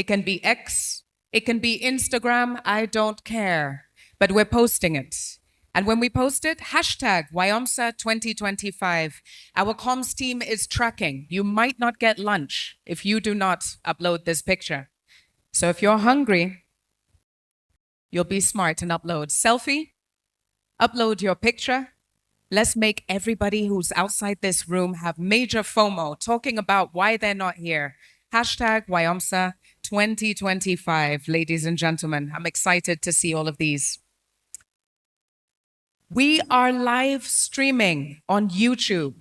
It can be X. It can be Instagram. I don't care. But we're posting it. And when we post it, hashtag WIOMSA 2025. Our comms team is tracking. You might not get lunch if you do not upload this picture. So if you're hungry, you'll be smart and upload. Selfie, upload your picture. Let's make everybody who's outside this room have major FOMO, talking about why they're not here. Hashtag WIOMSA 2025, ladies and gentlemen. I'm excited to see all of these. We are live streaming on YouTube.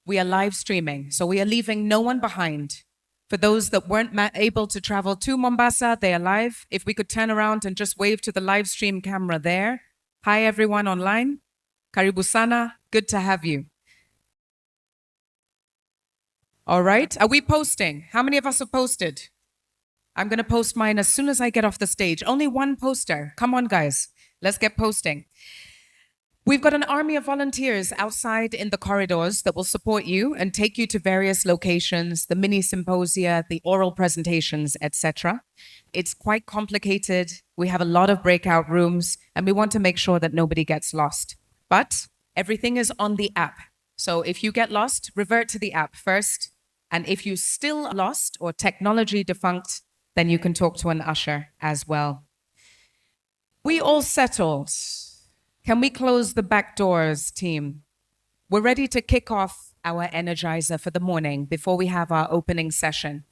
We are live streaming, so we are leaving no one behind. For those that weren't able to travel to Mombasa, they are live. If we could turn around and just wave to the live stream camera there. Hi, everyone online. Karibu sana. Good to have you. All right. Are we posting? How many of us have posted? I'm going to post mine as soon as I get off the stage. Only one poster. Come on, guys. Let's get posting. We've got an army of volunteers outside in the corridors that will support you and take you to various locations, the mini symposia, the oral presentations, etc. It's quite complicated. We have a lot of breakout rooms, and we want to make sure that nobody gets lost. But everything is on the app. So if you get lost, revert to the app first. And if you still lost or technology defunct, then you can talk to an usher as well. We all settled. Can we close the back doors, team? We're ready to kick off our energizer for the morning before we have our opening session.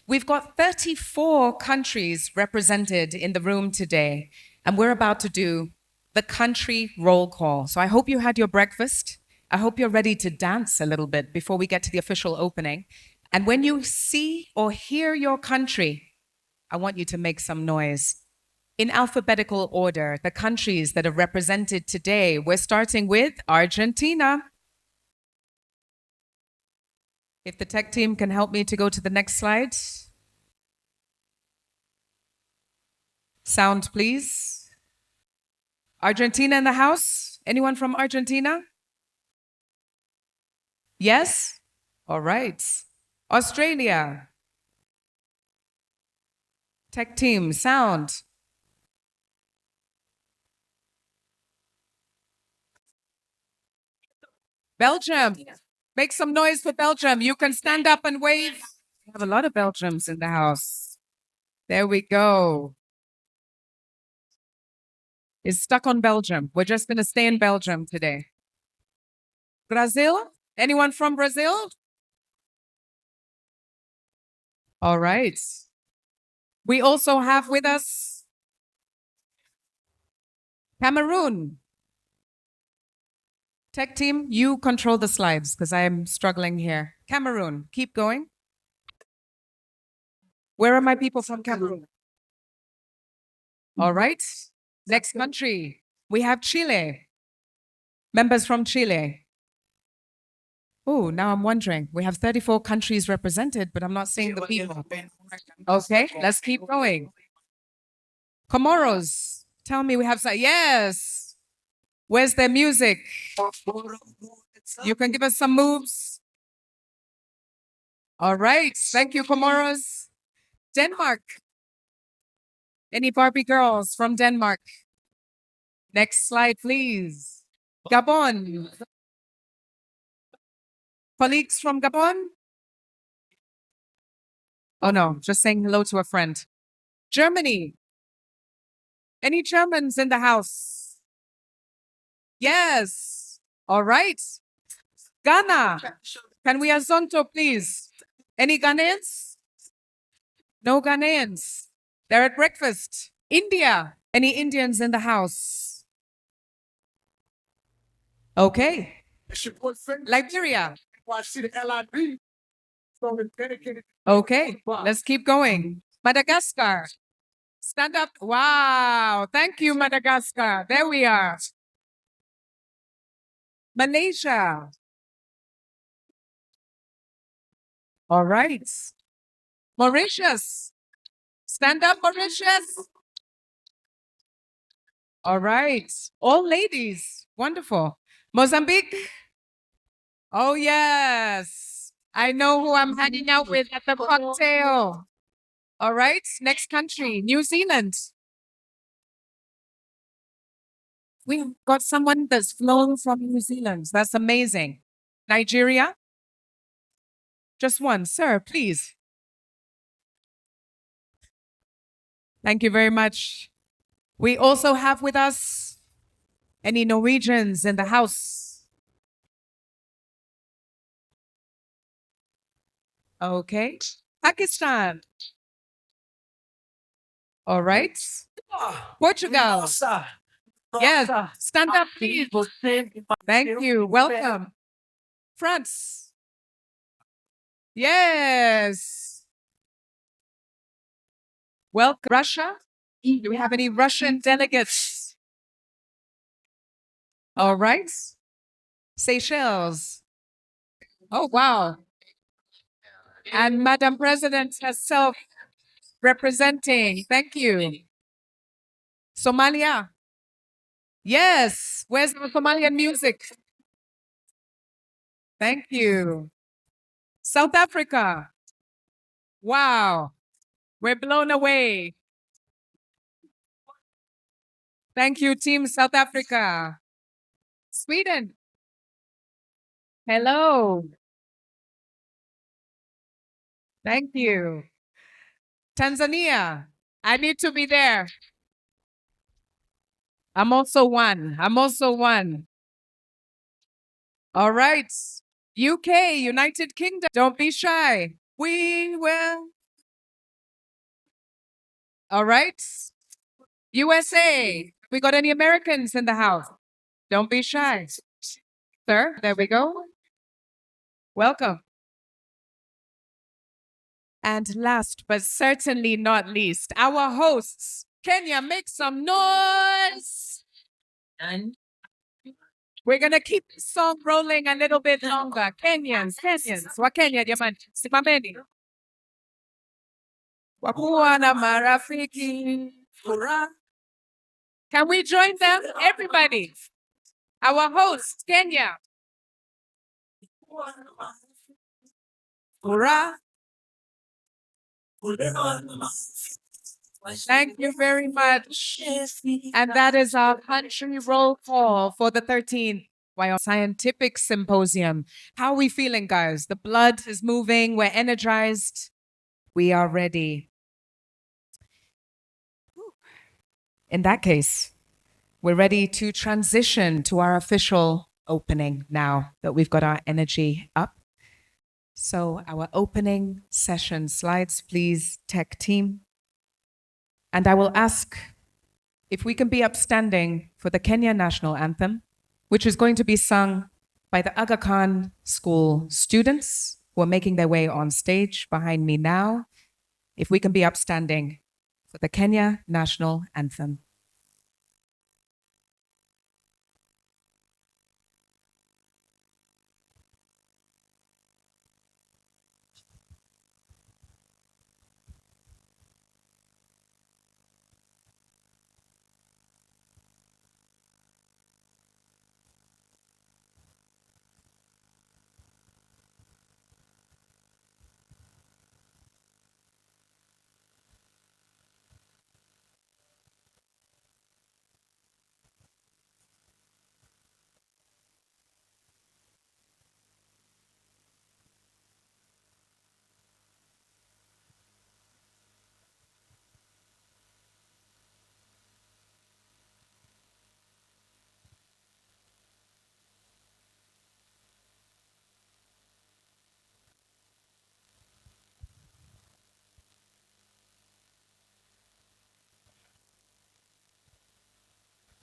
We've got 34 countries represented in the room today, and we're about to do the country roll call. So I hope you had your breakfast. I hope you're ready to dance a little bit before we get to the official opening. And when you see or hear your country, I want you to make some noise. In alphabetical order, the countries that are represented today, we're starting with Argentina. If the tech team can help me to go to the next slide. Sound, please. Argentina in the house? Anyone from Argentina? Yes? All right. Australia. Tech team, sound. Belgium. Make some noise for Belgium. You can stand up and wave. We have a lot of Belgiums in the house. There we go. It's stuck on Belgium. We're just going to stay in Belgium today. Brazil? Anyone from Brazil? All right. We also have with us Cameroon. Tech team, you control the slides because I'm struggling here. Cameroon, keep going. Where are my people from Cameroon? All right. Next country, we have Chile. Members from Chile. Oh, now I'm wondering. We have 34 countries represented, but I'm not seeing the people. Okay, let's keep going. Comoros. Tell me we have some. Yes. Where's their music? You can give us some moves. All right. Thank you, Comoros. Denmark. Any Barbie girls from Denmark? Next slide, please. Gabon. Colleagues from Gabon? Oh, no. Just saying hello to a friend. Germany. Any Germans in the house? Yes. All right. Ghana. Can we have Zonto, please? Any Ghanaians? No Ghanaians. They're at breakfast. India. Any Indians in the house? Okay. Liberia. Okay. Let's keep going. Madagascar. Stand up. Wow. Thank you, Madagascar. There we are. Malaysia. All right. Mauritius. Stand up, Mauritius. All right. All ladies. Wonderful. Mozambique. Oh, yes. I know who I'm hanging out with at the cocktail. All right, next country, New Zealand. We've got someone that's flown from New Zealand. That's amazing. Nigeria? Just one, sir, please. Thank you very much. We also have with us any Norwegians in the house. Okay. Pakistan. All right. Portugal. Yes. Stand up, please. Thank you. Welcome. France. Yes. Welcome. Russia. Do we have any Russian delegates? All right. Seychelles. Oh, wow. And Madam President herself representing. Thank you. Somalia. Yes. Where's the Somalian music? Thank you. South Africa. Wow. We're blown away. Thank you, Team South Africa. Sweden. Hello. Thank you. Tanzania. I need to be there. I'm also one. All right. UK, United Kingdom. Don't be shy. We will. All right. USA. We got any Americans in the house? Don't be shy. Sir, there we go. Welcome. And last but certainly not least, our hosts. Kenya, make some noise. And we're going to keep the song rolling a little bit longer. Kenyans. Wakenya, jamani. Simameni. Wakuwa na marafiki. Furaha. Can we join them? Everybody. Our host, Kenya. Furaha. Thank you very much. And that is our country roll call for the 13th WIOMSA Scientific Symposium. How are we feeling, guys? The blood is moving. We're energized. We are ready. In that case, we're ready to transition to our official opening now that we've got our energy up. So our opening session slides, please, tech team. And I will ask if we can be upstanding for the Kenya National Anthem, which is going to be sung by the Aga Khan School students who are making their way on stage behind me now. If we can be upstanding for the Kenya National Anthem.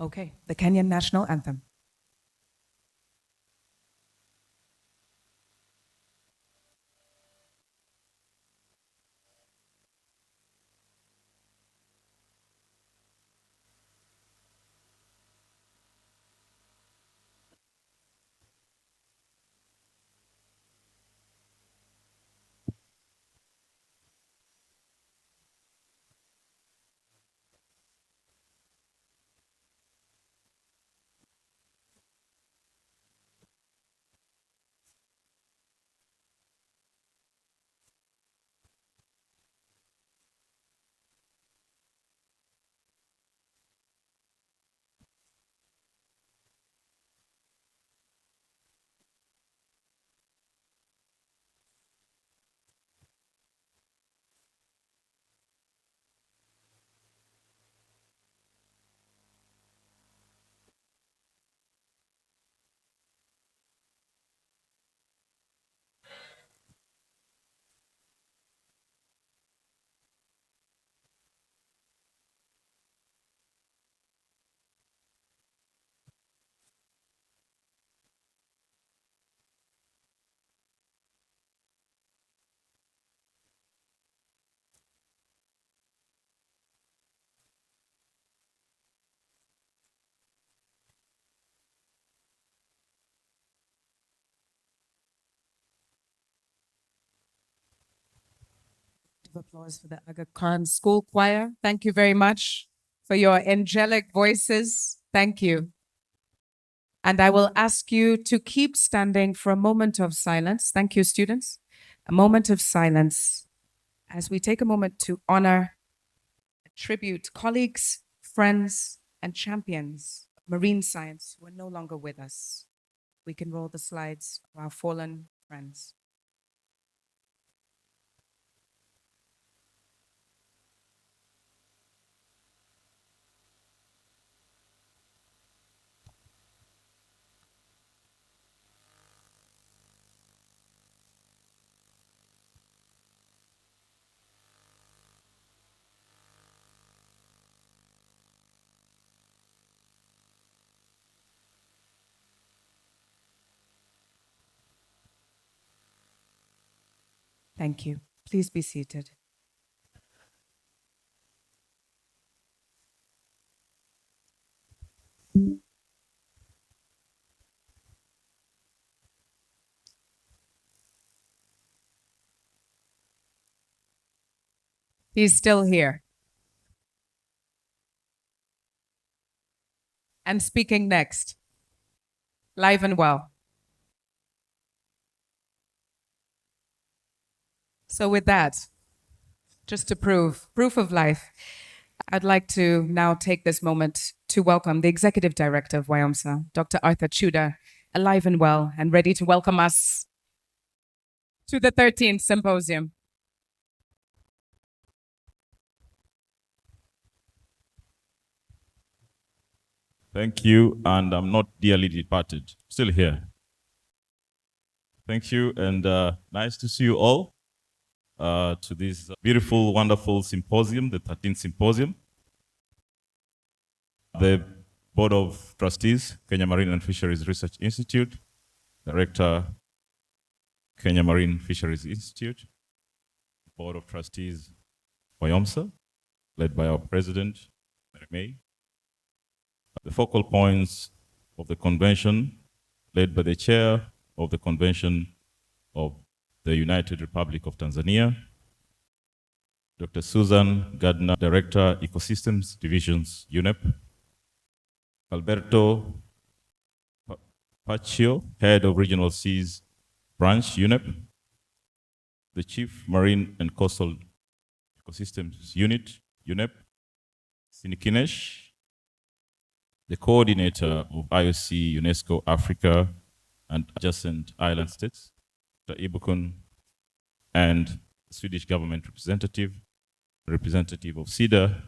Okay, the Kenyan National Anthem. of applause for the Aga Khan School Choir. Thank you very much for your angelic voices. Thank you. And I will ask you to keep standing for a moment of silence. Thank you, students. A moment of silence as we take a moment to honor, tribute colleagues, friends, and champions of marine science who are no longer with us. We can roll the slides of our fallen friends. Thank you. Please be seated. He's still here. And speaking next, live and well. So with that, just to proof of life, I'd like to now take this moment to welcome the Executive Director of WIOMSA, Dr. Arthur Chuda, alive and well and ready to welcome us to the 13th Symposium. Thank you, and I'm not dearly departed, still here. Thank you, and nice to see you all to this beautiful, wonderful symposium, the 13th Symposium. The Board of Trustees, Kenya Marine and Fisheries Research Institute, Director, Kenya Marine Fisheries Institute, Board of Trustees, WIOMSA, led by our President, Mary May. The focal points of the convention, led by the Chair of the Convention of the United Republic of Tanzania, Dr. Susan Gardner, Director, Ecosystems Divisions, UNEP, Alberto Paccio, Head of Regional Seas Branch, UNEP, the Chief Marine and Coastal Ecosystems Unit, UNEP, Sinikinesh, the Coordinator of IOC UNESCO Africa and adjacent island states, Dr. Ibukun, and the Swedish government representative of CEDA,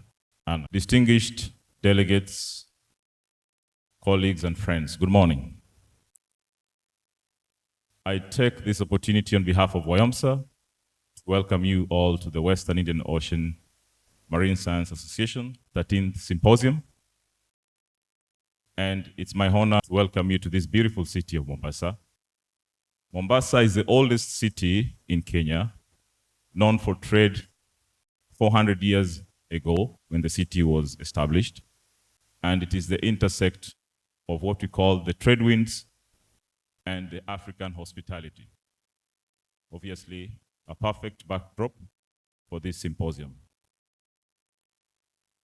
and distinguished delegates, colleagues, and friends. Good morning. I take this opportunity on behalf of WIOMSA to welcome you all to the Western Indian Ocean Marine Science Association 13th Symposium. And it's my honor to welcome you to this beautiful city of Mombasa. Mombasa is the oldest city in Kenya, known for trade 400 years ago when the city was established. And it is the intersect of what we call the trade winds and the African hospitality. Obviously, a perfect backdrop for this symposium.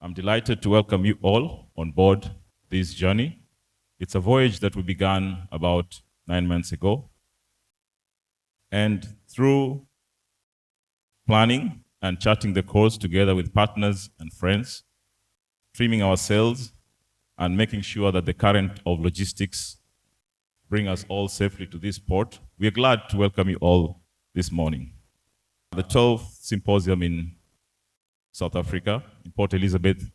I'm delighted to welcome you all on board this journey. It's a voyage that we began about 9 months ago. And through planning and charting the course together with partners and friends, trimming our sails and making sure that the current of logistics bring us all safely to this port, we are glad to welcome you all this morning. The 12th Symposium in South Africa, in Port Elizabeth,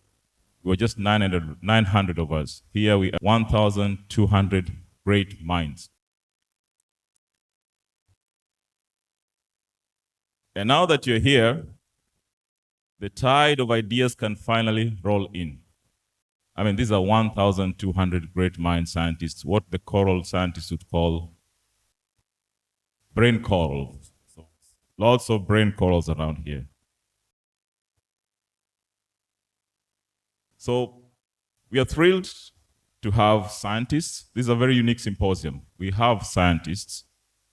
we were just 900 of us. Here we are 1,200 great minds. And now that you're here, the tide of ideas can finally roll in. I mean, these are 1,200 great mind scientists, what the coral scientists would call brain corals. So lots of brain corals around here. So we are thrilled to have scientists. This is a very unique symposium. We have scientists,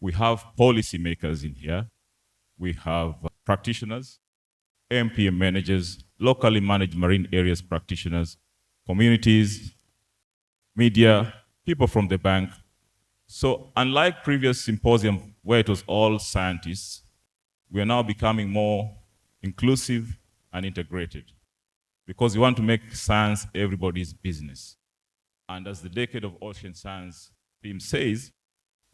we have policymakers in here, we have practitioners, MPM managers, locally managed marine areas practitioners, communities, media, people from the bank. So unlike previous symposium where it was all scientists, we are now becoming more inclusive and integrated because we want to make science everybody's business. And as the Decade of Ocean Science theme says,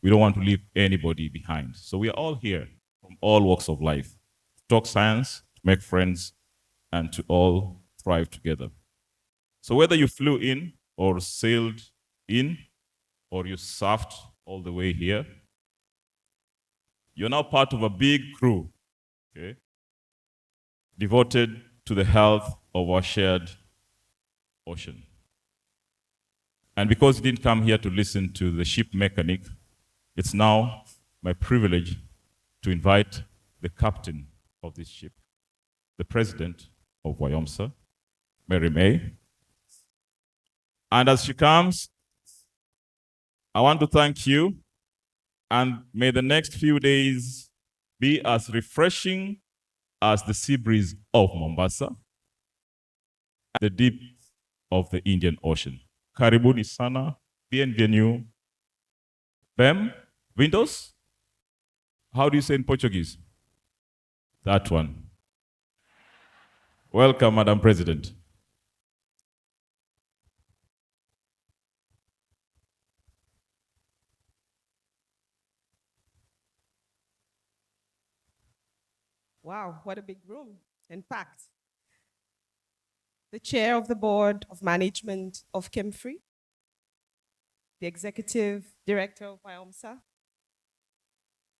we don't want to leave anybody behind. So we are all here from all walks of life to talk science, to make friends, and to all thrive together. So whether you flew in or sailed in or you surfed all the way here, you're now part of a big crew, okay, devoted to the health of our shared ocean. And because you didn't come here to listen to the ship mechanic, it's now my privilege to invite the captain of this ship, the president of WIOMSA, Mary May. And as she comes, I want to thank you, and may the next few days be as refreshing as the sea breeze of Mombasa, the deep of the Indian Ocean. Karibuni sana, bienvenue, bem, windows? How do you say in Portuguese? That one. Welcome, Madam President. Wow, what a big room and packed. The chair of the board of management of KMFRI, the executive director of WIOMSA,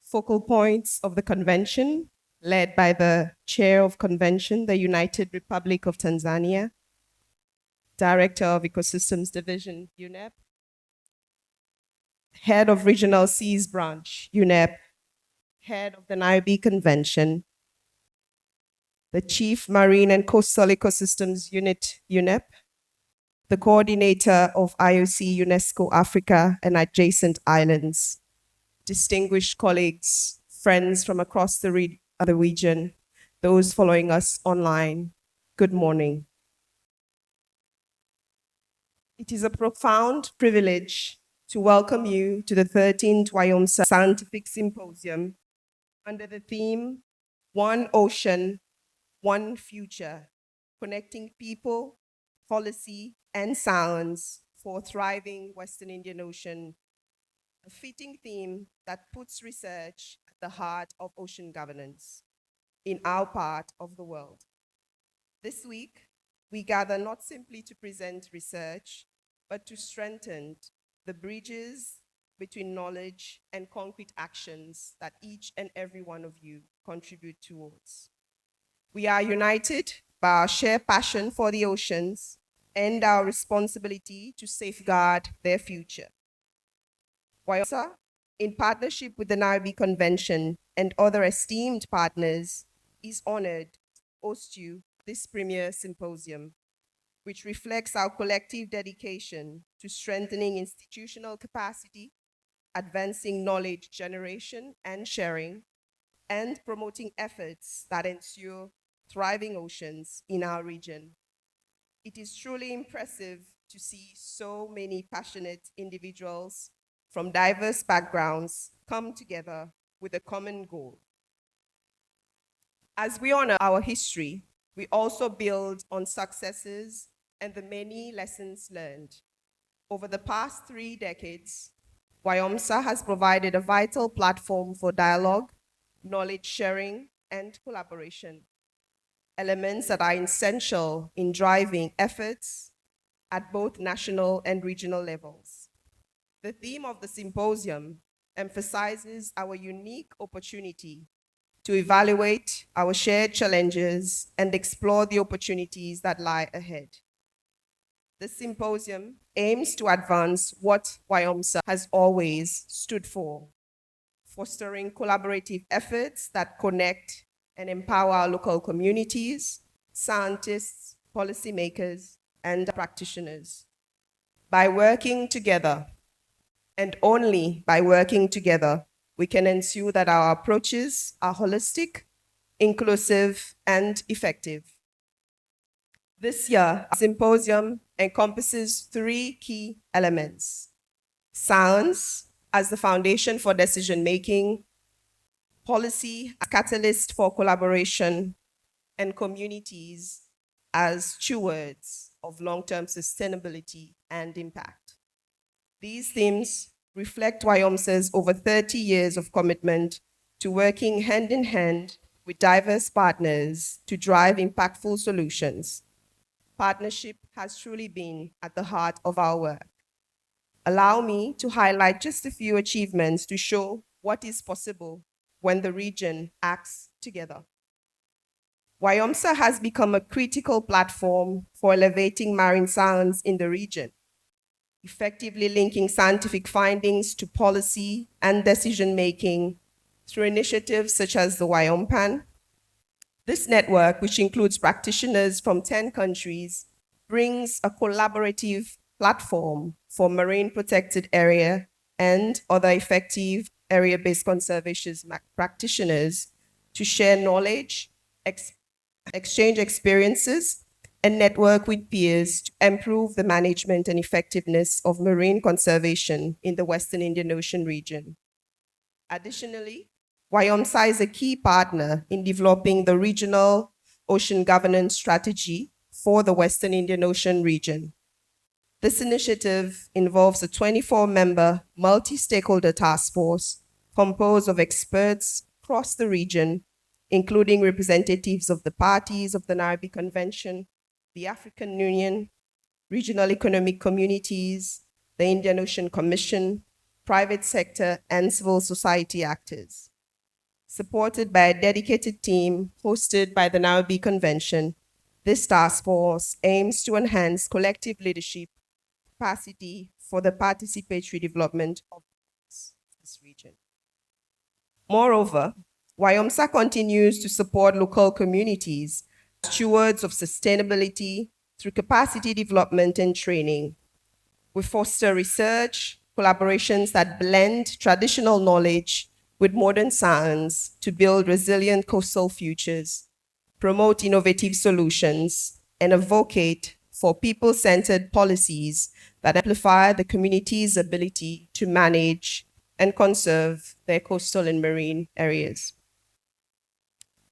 focal points of the convention, led by the chair of convention, the United Republic of Tanzania, director of ecosystems division, UNEP, head of regional seas branch, UNEP, head of the Nairobi Convention, the chief marine and coastal ecosystems unit, UNEP, the coordinator of IOC UNESCO Africa and adjacent islands, distinguished colleagues, friends from across the region, those following us online, good morning. It is a profound privilege to welcome you to the 13th WIOMSA Scientific Symposium under the theme, One Ocean, One Future, Connecting People, Policy, and Science for a Thriving Western Indian Ocean, a fitting theme that puts research at the heart of ocean governance in our part of the world. This week, we gather not simply to present research, but to strengthen the bridges between knowledge and concrete actions that each and every one of you contribute towards. We are united by our shared passion for the oceans and our responsibility to safeguard their future. WIOMSA, in partnership with the Nairobi Convention and other esteemed partners, is honored to host you this premier symposium, which reflects our collective dedication to strengthening institutional capacity, advancing knowledge generation and sharing, and promoting efforts that ensure thriving oceans in our region. It is truly impressive to see so many passionate individuals from diverse backgrounds come together with a common goal. As we honor our history, we also build on successes and the many lessons learned. Over the past 3 decades, WIOMSA has provided a vital platform for dialogue, knowledge sharing, and collaboration, elements that are essential in driving efforts at both national and regional levels. The theme of the symposium emphasizes our unique opportunity to evaluate our shared challenges and explore the opportunities that lie ahead. The symposium aims to advance what WIOMSA has always stood for, fostering collaborative efforts that connect and empower our local communities, scientists, policymakers, and practitioners. By working together, and only by working together, we can ensure that our approaches are holistic, inclusive, and effective. This year, our symposium encompasses three key elements: science as the foundation for decision-making, policy as catalyst for collaboration, and communities as stewards of long-term sustainability and impact. These themes reflect WIOMSA's over 30 years of commitment to working hand in hand with diverse partners to drive impactful solutions. Partnership has truly been at the heart of our work. Allow me to highlight just a few achievements to show what is possible when the region acts together. WIOMSA has become a critical platform for elevating marine science in the region, effectively linking scientific findings to policy and decision-making through initiatives such as the WIOMPAN. This network, which includes practitioners from 10 countries, brings a collaborative platform for marine protected area and other effective area-based conservation practitioners to share knowledge, exchange experiences, and network with peers to improve the management and effectiveness of marine conservation in the Western Indian Ocean region. Additionally, WIOMSA is a key partner in developing the regional ocean governance strategy for the Western Indian Ocean region. This initiative involves a 24-member multi-stakeholder task force composed of experts across the region, including representatives of the parties of the Nairobi Convention, the African Union, regional economic communities, the Indian Ocean Commission, private sector, and civil society actors. Supported by a dedicated team hosted by the Nairobi Convention, this task force aims to enhance collective leadership capacity for the participatory development of this region. Moreover, WIOMSA continues to support local communities as stewards of sustainability through capacity development and training. We foster research, collaborations that blend traditional knowledge with modern science to build resilient coastal futures, promote innovative solutions, and advocate for people-centered policies that amplify the community's ability to manage and conserve their coastal and marine areas.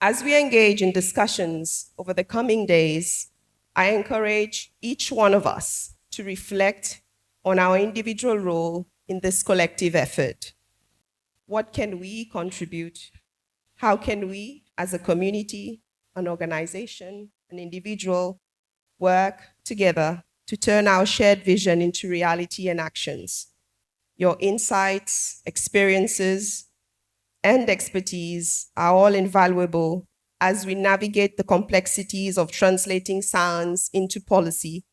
As we engage in discussions over the coming days, I encourage each one of us to reflect on our individual role in this collective effort. What can we contribute? How can we, as a community, an organization, an individual, work together to turn our shared vision into reality and actions? Your insights, experiences, and expertise are all invaluable as we navigate the complexities of translating science into policy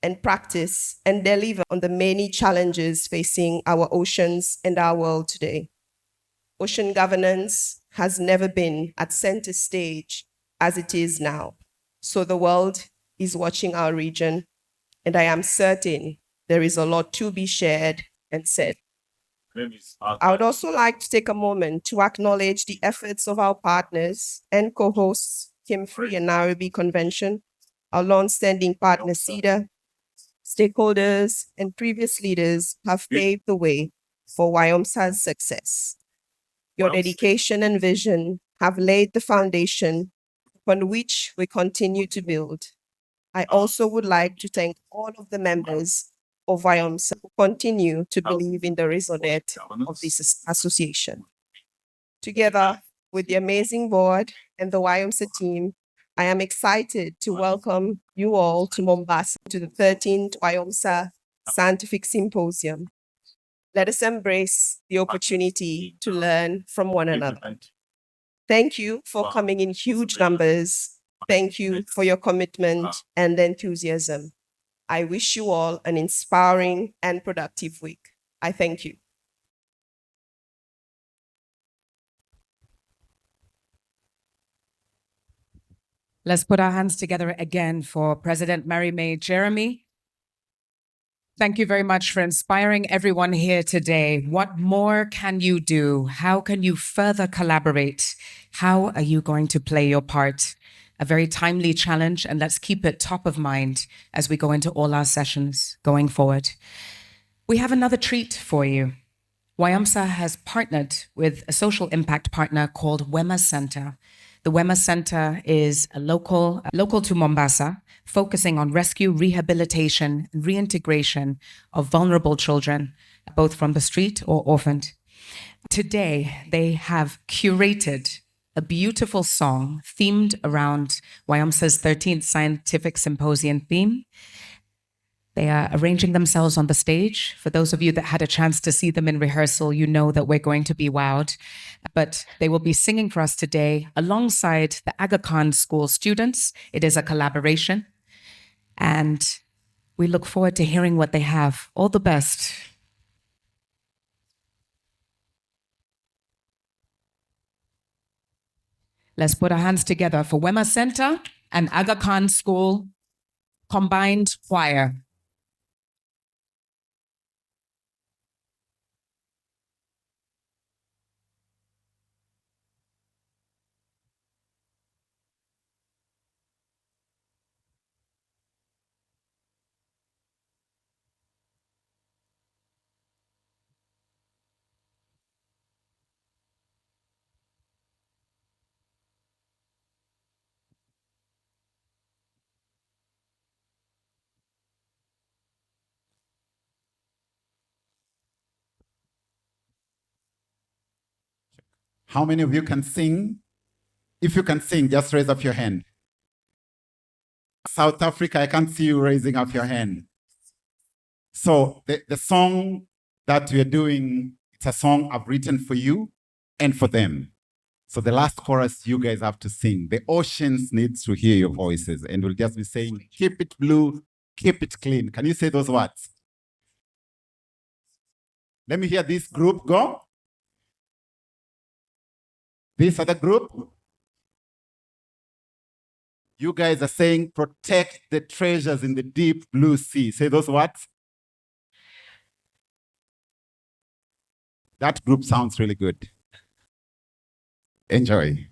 and practice and deliver on the many challenges facing our oceans and our world today. Ocean governance has never been at center stage as it is now. So the world is watching our region, and I am certain there is a lot to be shared and said. I would also like to take a moment to acknowledge the efforts of our partners and co-hosts, KMFRI and Nairobi Convention, our long-standing partner, CEDA, stakeholders, and previous leaders have paved the way for WIOMSA's success. Your dedication and vision have laid the foundation upon which we continue to build. I also would like to thank all of the members of WIOMSA who continue to believe in the raison-d'etre of this association. Together with the amazing board and the WIOMSA team, I am excited to welcome you all to Mombasa to the 13th WIOMSA Scientific Symposium. Let us embrace the opportunity to learn from one another. Thank you for coming in huge numbers. Thank you for your commitment and enthusiasm. I wish you all an inspiring and productive week. I thank you. Let's put our hands together again for President Mary May Jeremy. Thank you very much for inspiring everyone here today. What more can you do? How can you further collaborate? How are you going to play your part? A very timely challenge, and let's keep it top of mind as we go into all our sessions going forward. We have another treat for you. WIOMSA has partnered with a social impact partner called WIOMSA Center. The WIOMSA Center is a local to Mombasa, focusing on rescue, rehabilitation, and reintegration of vulnerable children, both from the street or orphaned. Today, they have curated a beautiful song themed around WIOMSA's 13th Scientific Symposium theme. They are arranging themselves on the stage. For those of you that had a chance to see them in rehearsal, you know that we're going to be wowed. But they will be singing for us today alongside the Aga Khan School students. It is a collaboration. And we look forward to hearing what they have. All the best. Let's put our hands together for WIOMSA Center and Aga Khan School Combined Choir. How many of you can sing? If you can sing, just raise up your hand. South Africa, I can't see you raising up your hand. So the song that we're doing, it's a song I've written for you and for them. So the last chorus you guys have to sing. The oceans needs to hear your voices, and we'll just be saying, keep it blue, keep it clean. Can you say those words? Let me hear this group go. This other group. You guys are saying, protect the treasures in the deep blue sea. Say those words. That group sounds really good. Enjoy.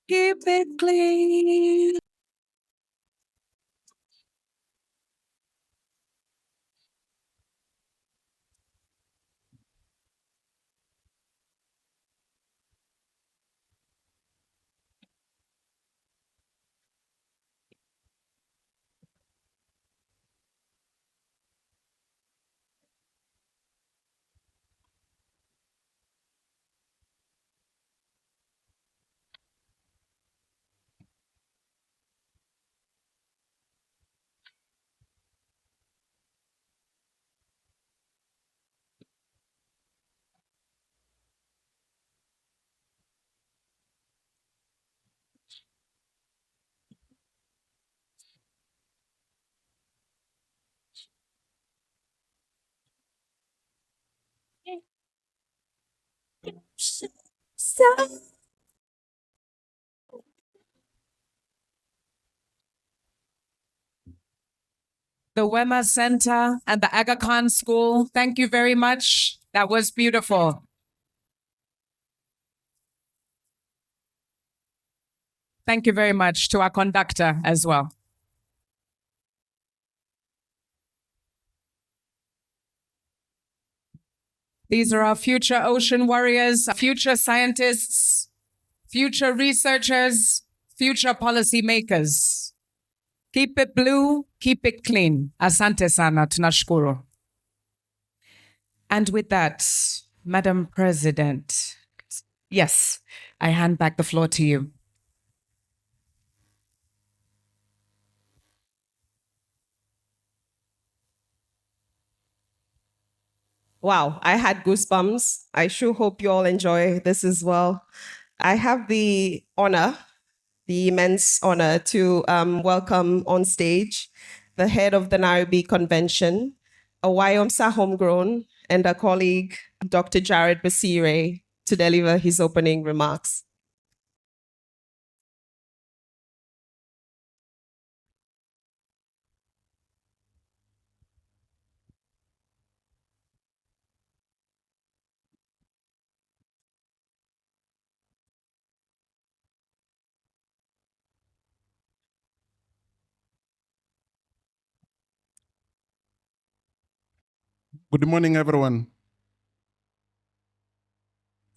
Keep it clean. The WIOMSA Center and the Aga Khan School, thank you very much. That was beautiful. Thank you very much to our conductor as well. These are our future ocean warriors, future scientists, future researchers, future policymakers. Keep it blue, keep it clean. Asante sana, tunashukuru. And with that, Madam President, yes, I hand back the floor to you. Wow, I had goosebumps. I sure hope you all enjoy this as well. I have the immense honor to welcome on stage the head of the Nairobi Convention, a WIOMSA homegrown, and a colleague, Dr. Jared Basire, to deliver his opening remarks. Good morning, everyone.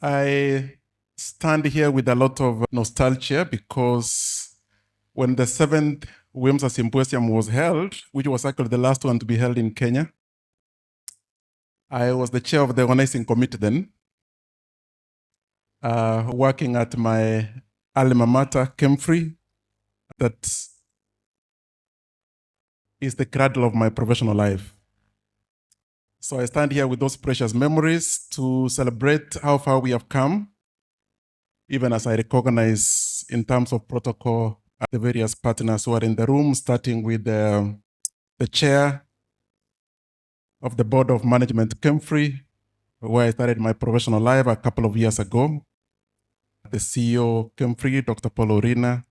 I stand here with a lot of nostalgia because when the 7th WIOMSA Symposium was held, which was actually the last one to be held in Kenya, I was the chair of the organizing committee then, working at my alma mater, KMFRI, that is the cradle of my professional life. So I stand here with those precious memories to celebrate how far we have come, even as I recognize in terms of protocol the various partners who are in the room, starting with the chair of the Board of Management, KMFRI, where I started my professional life a couple of years ago, the CEO, KMFRI, Dr. Paul Orina.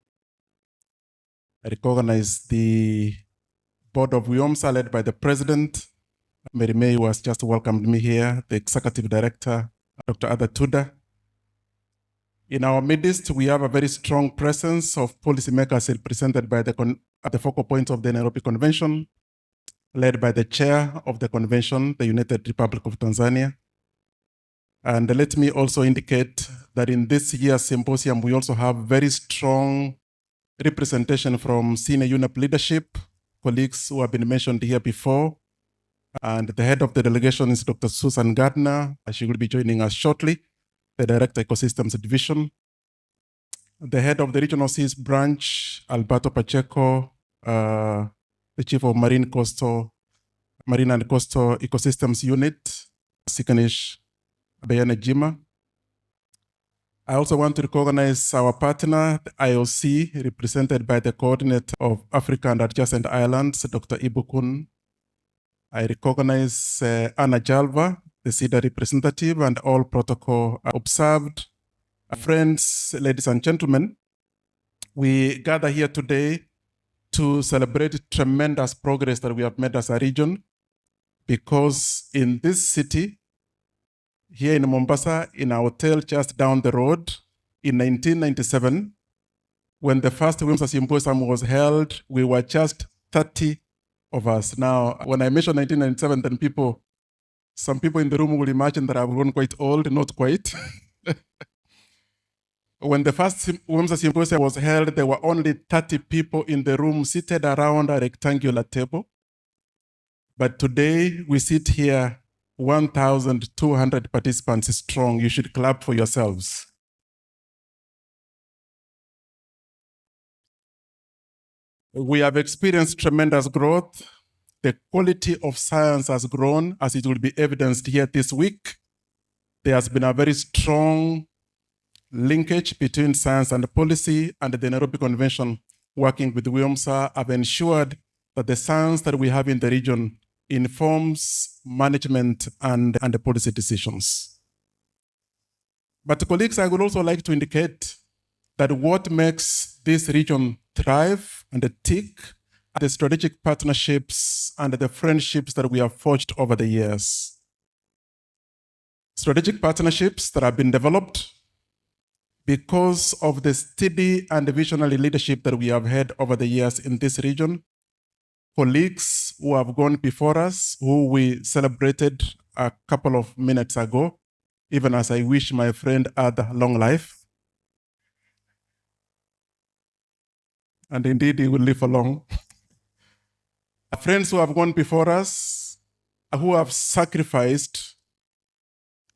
I recognize the Board of WIOMSA led by the President, Mary May, who has just welcomed me here, the Executive Director, Dr. Ada Tuda. In our midst, we have a very strong presence of policymakers represented by at the focal points of the Nairobi Convention, led by the chair of the convention, the United Republic of Tanzania. And let me also indicate that in this year's symposium, we also have very strong representation from senior UNEP leadership, colleagues who have been mentioned here before. And the head of the delegation is Dr. Susan Gardner. She will be joining us shortly, the Director Ecosystems Division. The head of the Regional Seas Branch, Alberto Pacheco, the Chief of Marine and Coastal Ecosystems Unit, Sikanish Bayane Jima. I also want to recognize our partner, the IOC, represented by the Coordinator of Africa and Adjacent Islands, Dr. Ibukun. I recognize Anna Jalva, the SIDA representative, and all protocol observed. Friends, ladies and gentlemen, we gather here today to celebrate tremendous progress that we have made as a region, because in this city, here in Mombasa, in a hotel just down the road, in 1997, when the first WIOMSA Symposium was held, we were just 30 of us. Now, when I mentioned 1997, then some people in the room will imagine that I've grown quite old, not quite. When the first WIOMSA Symposium was held, there were only 30 people in the room seated around a rectangular table. But today, we sit here 1,200 participants strong. You should clap for yourselves. We have experienced tremendous growth. The quality of science has grown, as it will be evidenced here this week. There has been a very strong linkage between science and policy, and the Nairobi Convention, working with WIOMSA, have ensured that the science that we have in the region informs management and the policy decisions. But colleagues, I would also like to indicate that what makes this region thrive and tick are the strategic partnerships and the friendships that we have forged over the years. Strategic partnerships that have been developed because of the steady and visionary leadership that we have had over the years in this region. Colleagues who have gone before us, who we celebrated a couple of minutes ago, even as I wish my friend had a long life. And indeed, he will live for long. Friends who have gone before us, who have sacrificed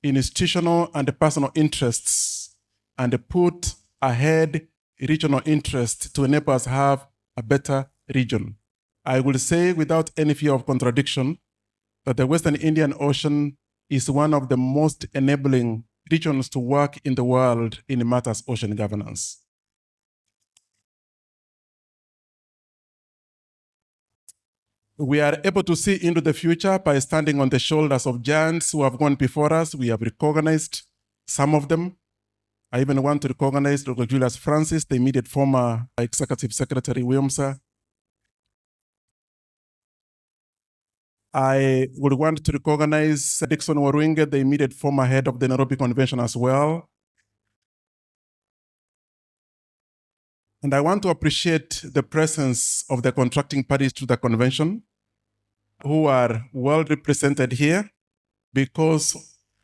institutional and personal interests and put ahead regional interests to enable us to have a better region. I will say without any fear of contradiction that the Western Indian Ocean is one of the most enabling regions to work in the world in matters ocean governance. We are able to see into the future by standing on the shoulders of giants who have gone before us. We have recognized some of them. I even want to recognize Dr. Julius Francis, the immediate former Executive Secretary, WIOMSA. I would want to recognize Dixon Warwinge, the immediate former head of the Nairobi Convention as well. And I want to appreciate the presence of the contracting parties to the convention, who are well represented here, because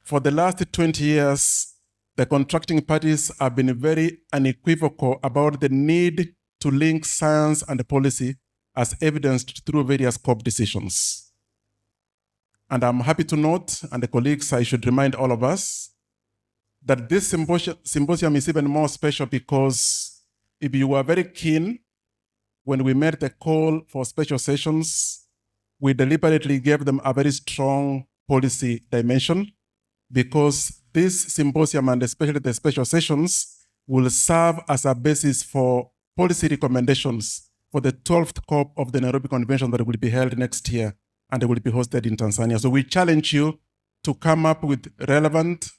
for the last 20 years, the contracting parties have been very unequivocal about the need to link science and policy as evidenced through various COP decisions. And I'm happy to note, and the colleagues, I should remind all of us, that this symposium is even more special because if you were very keen, when we made the call for special sessions, we deliberately gave them a very strong policy dimension, because this symposium and especially the special sessions will serve as a basis for policy recommendations for the 12th COP of the Nairobi Convention that will be held next year and it will be hosted in Tanzania. So we challenge you to come up with relevant,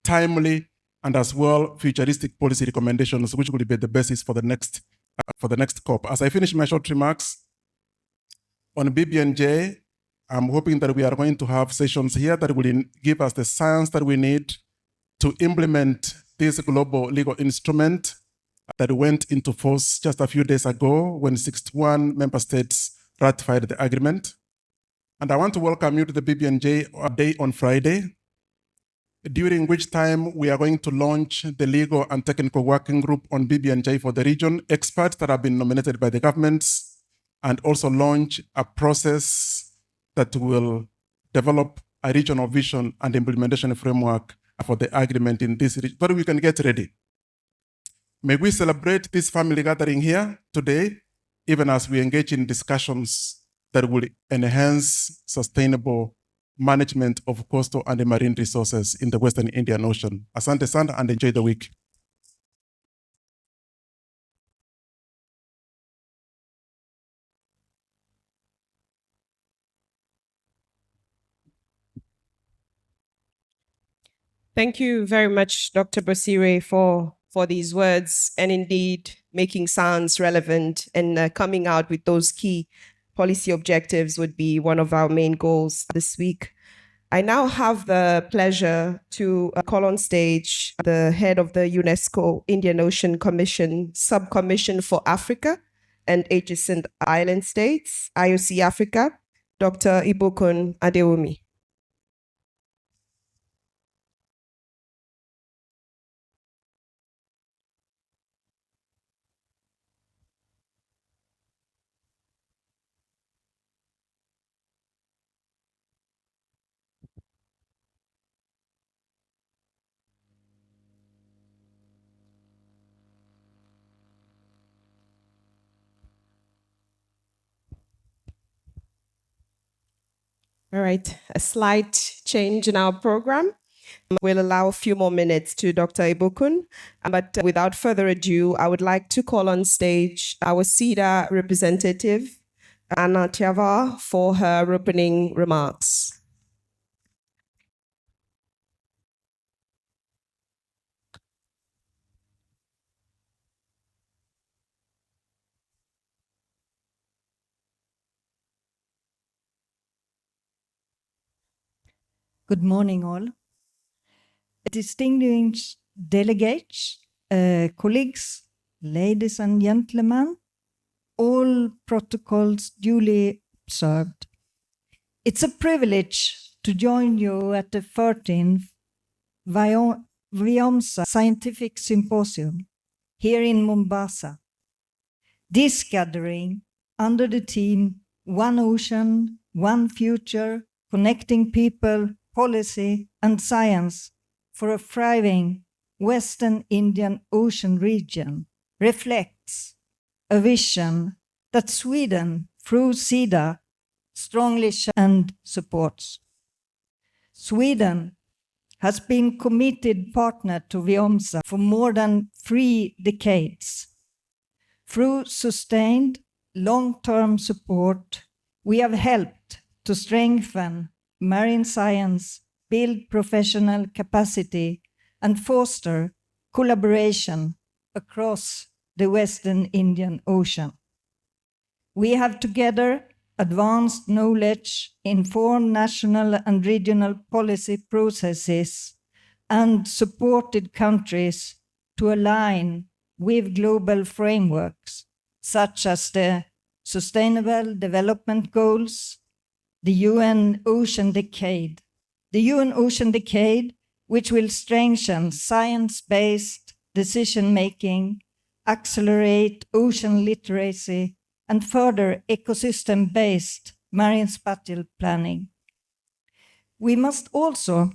timely, and as well futuristic policy recommendations, which will be the basis for the next COP. As I finish my short remarks on BBNJ, I'm hoping that we are going to have sessions here that will give us the science that we need to implement this global legal instrument that went into force just a few days ago when 61 member states ratified the agreement. And I want to welcome you to the BBNJ day on Friday, during which time we are going to launch the legal and technical working group on BBNJ for the region, experts that have been nominated by the governments, and also launch a process that will develop a regional vision and implementation framework for the agreement in this region, so we can get ready. May we celebrate this family gathering here today, even as we engage in discussions that will enhance sustainable management of coastal and marine resources in the Western Indian Ocean. Asante sana and enjoy the week. Thank you very much, Dr. Bosire, for these words and indeed making science relevant and coming out with those key policy objectives would be one of our main goals this week. I now have the pleasure to call on stage the head of the UNESCO Indian Ocean Commission Subcommission for Africa and adjacent island states, IOC Africa, Dr. Ibukun Adewumi. All right, a slight change in our program. We'll allow a few more minutes to Dr. Ibukun, but without further ado, I would like to call on stage our CEDA representative, Anna Tiava, for her opening remarks. Good morning, all. Distinguished delegates, colleagues, ladies and gentlemen, all protocols duly observed. It's a privilege to join you at the 13th WIOMSA Scientific Symposium here in Mombasa. This gathering under the theme One Ocean, One Future, Connecting People, Policy and Science for a thriving Western Indian Ocean region reflects a vision that Sweden, through CEDA, strongly and supports. Sweden has been committed partner to WIOMSA for more than 3 decades. Through sustained long-term support, we have helped to strengthen marine science, build professional capacity, and foster collaboration across the Western Indian Ocean. We have together advanced knowledge, informed national and regional policy processes, and supported countries to align with global frameworks such as the Sustainable Development Goals, the UN Ocean Decade. The UN Ocean Decade, which will strengthen science-based decision-making, accelerate ocean literacy, and further ecosystem-based marine spatial planning. We must also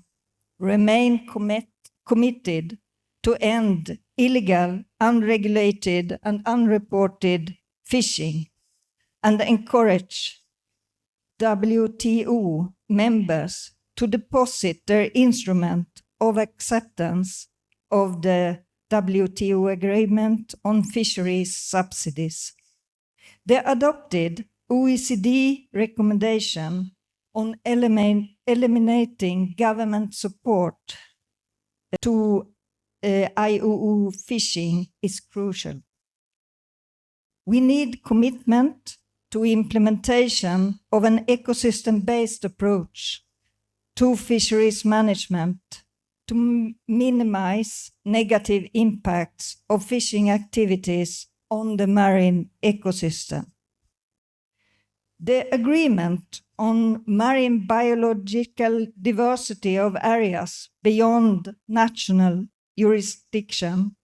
remain committed to end illegal, unregulated, and unreported fishing and encourage WTO members to deposit their instrument of acceptance of the WTO agreement on fisheries subsidies. The adopted OECD recommendation on eliminating government support to IUU fishing is crucial. We need commitment to implementation of an ecosystem-based approach to fisheries management to minimize negative impacts of fishing activities on the marine ecosystem. The agreement on marine biological diversity of areas beyond national jurisdiction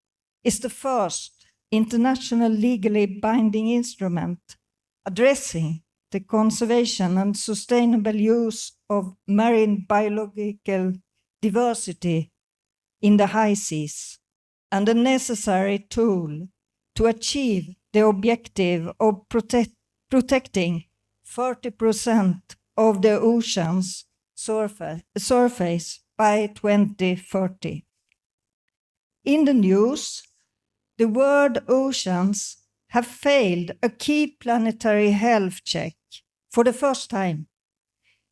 is the first international legally binding instrument addressing the conservation and sustainable use of marine biological diversity in the high seas, and a necessary tool to achieve the objective of protecting 30% of the ocean's surface by 2030. In the news, the world oceans have failed a key planetary health check for the first time.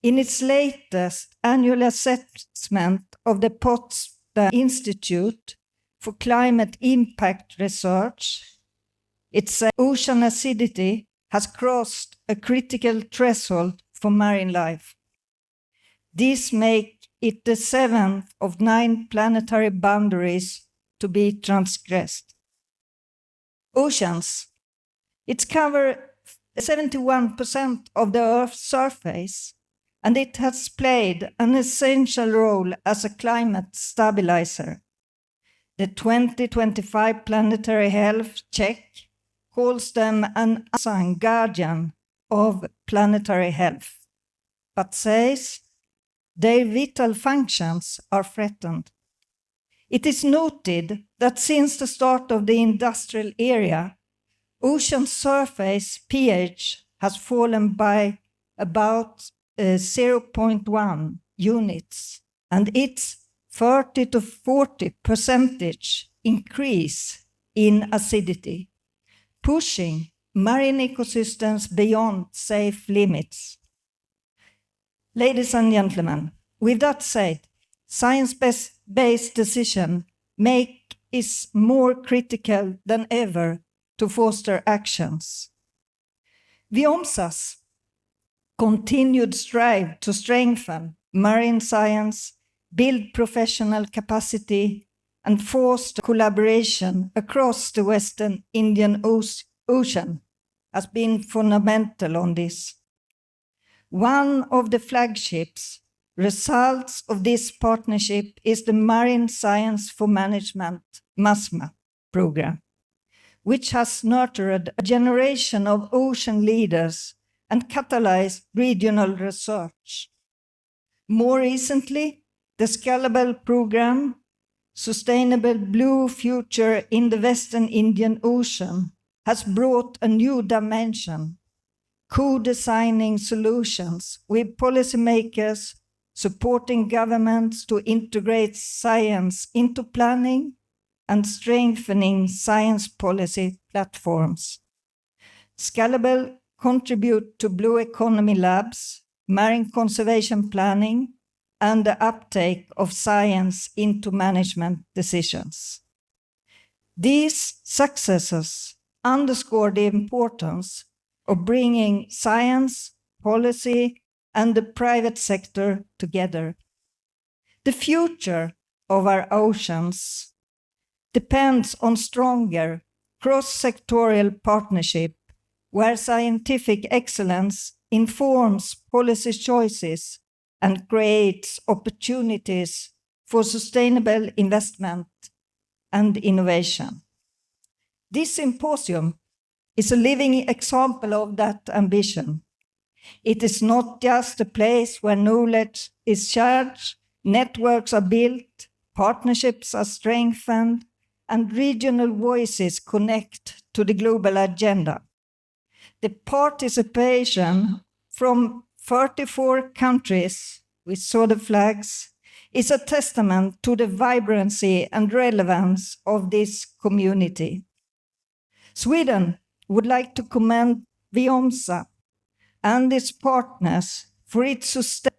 In its latest annual assessment of the Potsdam Institute for Climate Impact Research, its ocean acidity has crossed a critical threshold for marine life. These make it the 7th of 9 planetary boundaries to be transgressed. Oceans. It covers 71% of the Earth's surface, and it has played an essential role as a climate stabilizer. The 2025 Planetary Health Check calls them an unsung guardian of planetary health, but says their vital functions are threatened. It is noted that since the start of the industrial era, ocean surface pH has fallen by about 0.1 units, and its 30 to 40% increase in acidity, pushing marine ecosystems beyond safe limits. Ladies and gentlemen, with that said, science-based decision make is more critical than ever to foster actions. WIOMSA's continued strive to strengthen marine science, build professional capacity, and foster collaboration across the Western Indian Ocean has been fundamental on this. One of the flagships results of this partnership is the Marine Science for Management MASMA program, which has nurtured a generation of ocean leaders and catalyzed regional research. More recently, the scalable program, Sustainable Blue Future in the Western Indian Ocean, has brought a new dimension, co-designing solutions with policymakers, supporting governments to integrate science into planning, and strengthening science policy platforms. Scalable contribute to Blue Economy Labs, marine conservation planning, and the uptake of science into management decisions. These successes underscore the importance of bringing science, policy, and the private sector together. The future of our oceans depends on stronger cross-sectorial partnership where scientific excellence informs policy choices and creates opportunities for sustainable investment and innovation. This symposium is a living example of that ambition. It is not just a place where knowledge is shared, networks are built, partnerships are strengthened, and regional voices connect to the global agenda. The participation from 34 countries, we saw the flags, is a testament to the vibrancy and relevance of this community. Sweden would like to commend WIOMSA and its partners for its sustainable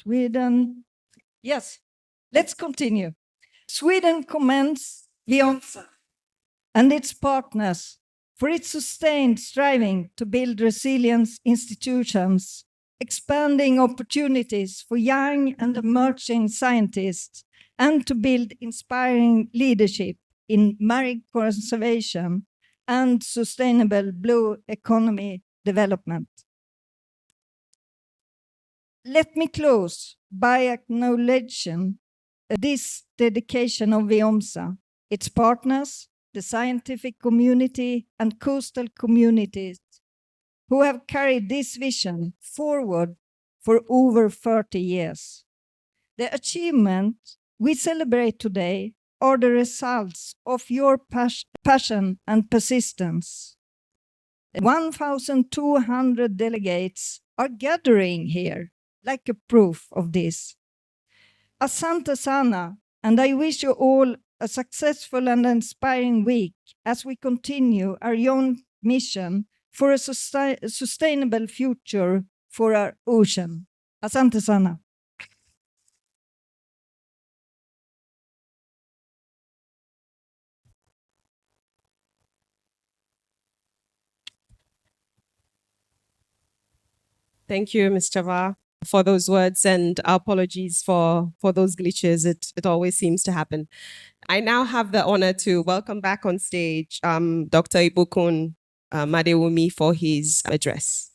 Sweden. Yes, let's continue. Sweden commends WIOMSA and its partners for its sustained striving to build resilient institutions, expanding opportunities for young and emerging scientists, and to build inspiring leadership in marine conservation and sustainable blue economy development. Let me close by acknowledging this dedication of WIOMSA, its partners, the scientific community, and coastal communities who have carried this vision forward for over 30 years. The achievements we celebrate today are the results of your passion and persistence. 1,200 delegates are gathering here, like a proof of this. Asante sana, and I wish you all a successful and inspiring week as we continue our young mission for a sustainable future for our ocean. Asante sana. Thank you, Mr. Va, for those words, and apologies for those glitches. It always seems to happen. I now have the honor to welcome back on stage Dr. Ibukun Madewumi for his address.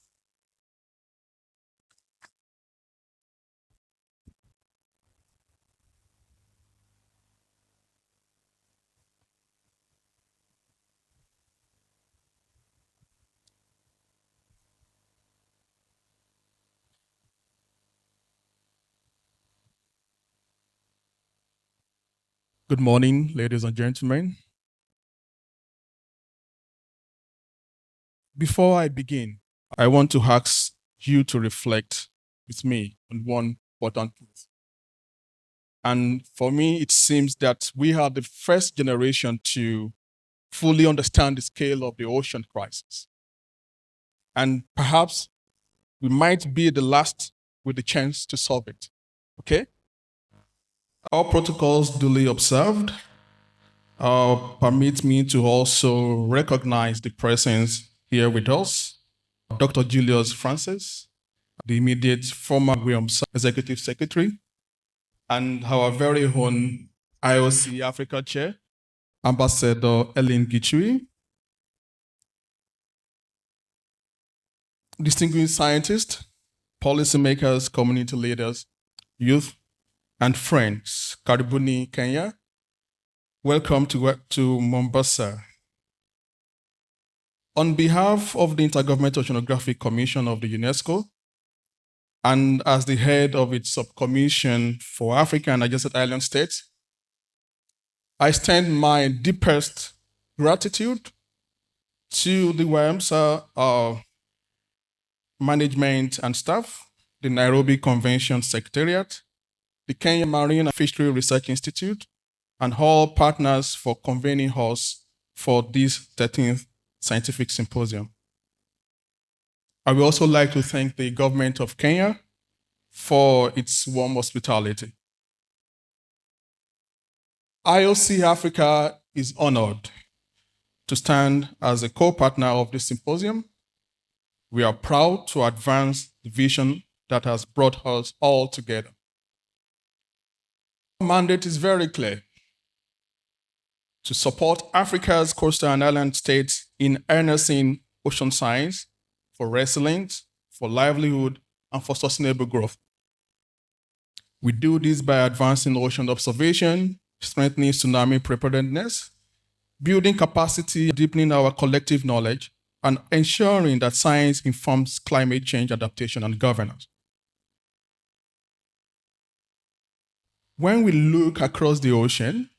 Good morning, ladies and gentlemen. Before I begin, I want to ask you to reflect with me on one important truth. And for me, it seems that we are the first generation to fully understand the scale of the ocean crisis. And perhaps we might be the last with the chance to solve it. Okay? Our protocols duly observed permit me to also recognize the presence here with us, Dr. Julius Francis, the immediate former WIOMSA Executive Secretary, and our very own IOC Africa Chair, Ambassador Ellen Gichui, distinguished scientists, policymakers, community leaders, youth, and friends, Karibuni, Kenya. Welcome to Mombasa. On behalf of the Intergovernmental Oceanographic Commission of the UNESCO, and as the head of its subcommission for Africa and adjacent island states, I extend my deepest gratitude to the WIOMSA management and staff, the Nairobi Convention Secretariat, the Kenya Marine and Fisheries Research Institute, and all partners for convening us for this 13th Scientific Symposium. I would also like to thank the government of Kenya for its warm hospitality. IOC Africa is honored to stand as a co-partner of this symposium. We are proud to advance the vision that has brought us all together. Our mandate is very clear: to support Africa's coastal and island states in harnessing ocean science for resilience, for livelihood, and for sustainable growth. We do this by advancing ocean observation, strengthening tsunami preparedness, building capacity, deepening our collective knowledge, and ensuring that science informs climate change adaptation and governance. When we look across the ocean,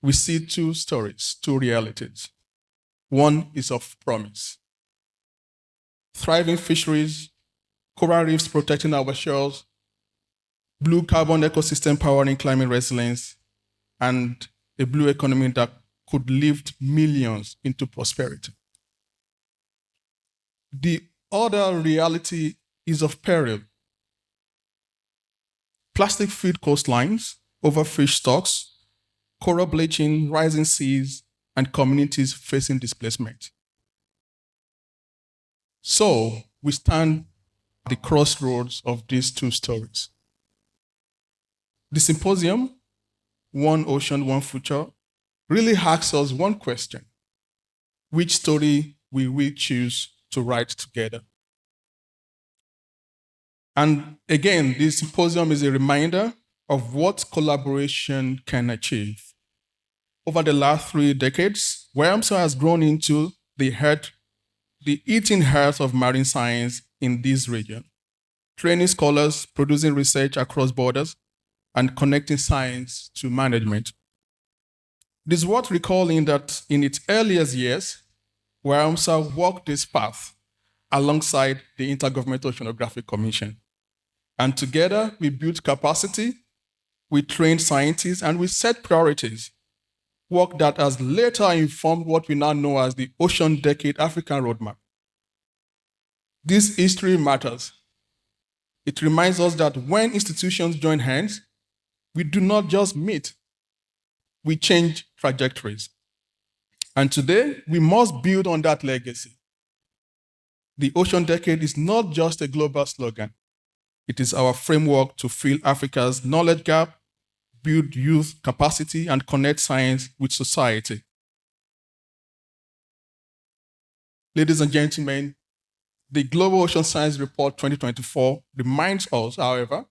we see two stories, two realities. One is of promise: thriving fisheries, coral reefs protecting our shores, blue carbon ecosystem powering climate resilience, and a blue economy that could lift millions into prosperity. The other reality is of peril: plastic-filled coastlines, overfished stocks, coral bleaching, rising seas, and communities facing displacement. So we stand at the crossroads of these two stories. The symposium, One Ocean, One Future, really asks us one question: which story will we choose to write together? And again, this symposium is a reminder of what collaboration can achieve. Over the last 3 decades, WIOMSA has grown into the eating heart of marine science in this region, training scholars, producing research across borders, and connecting science to management. It is worth recalling that in its earliest years, WIOMSA walked this path alongside the Intergovernmental Oceanographic Commission. And together, we built capacity, we trained scientists, and we set priorities, work that has later informed what we now know as the Ocean Decade African Roadmap. This history matters. It reminds us that when institutions join hands, we do not just meet, we change trajectories. And today, we must build on that legacy. The Ocean Decade is not just a global slogan. It is our framework to fill Africa's knowledge gap, build youth capacity, and connect science with society. Ladies and gentlemen, the Global Ocean Science Report 2024 reminds us, however,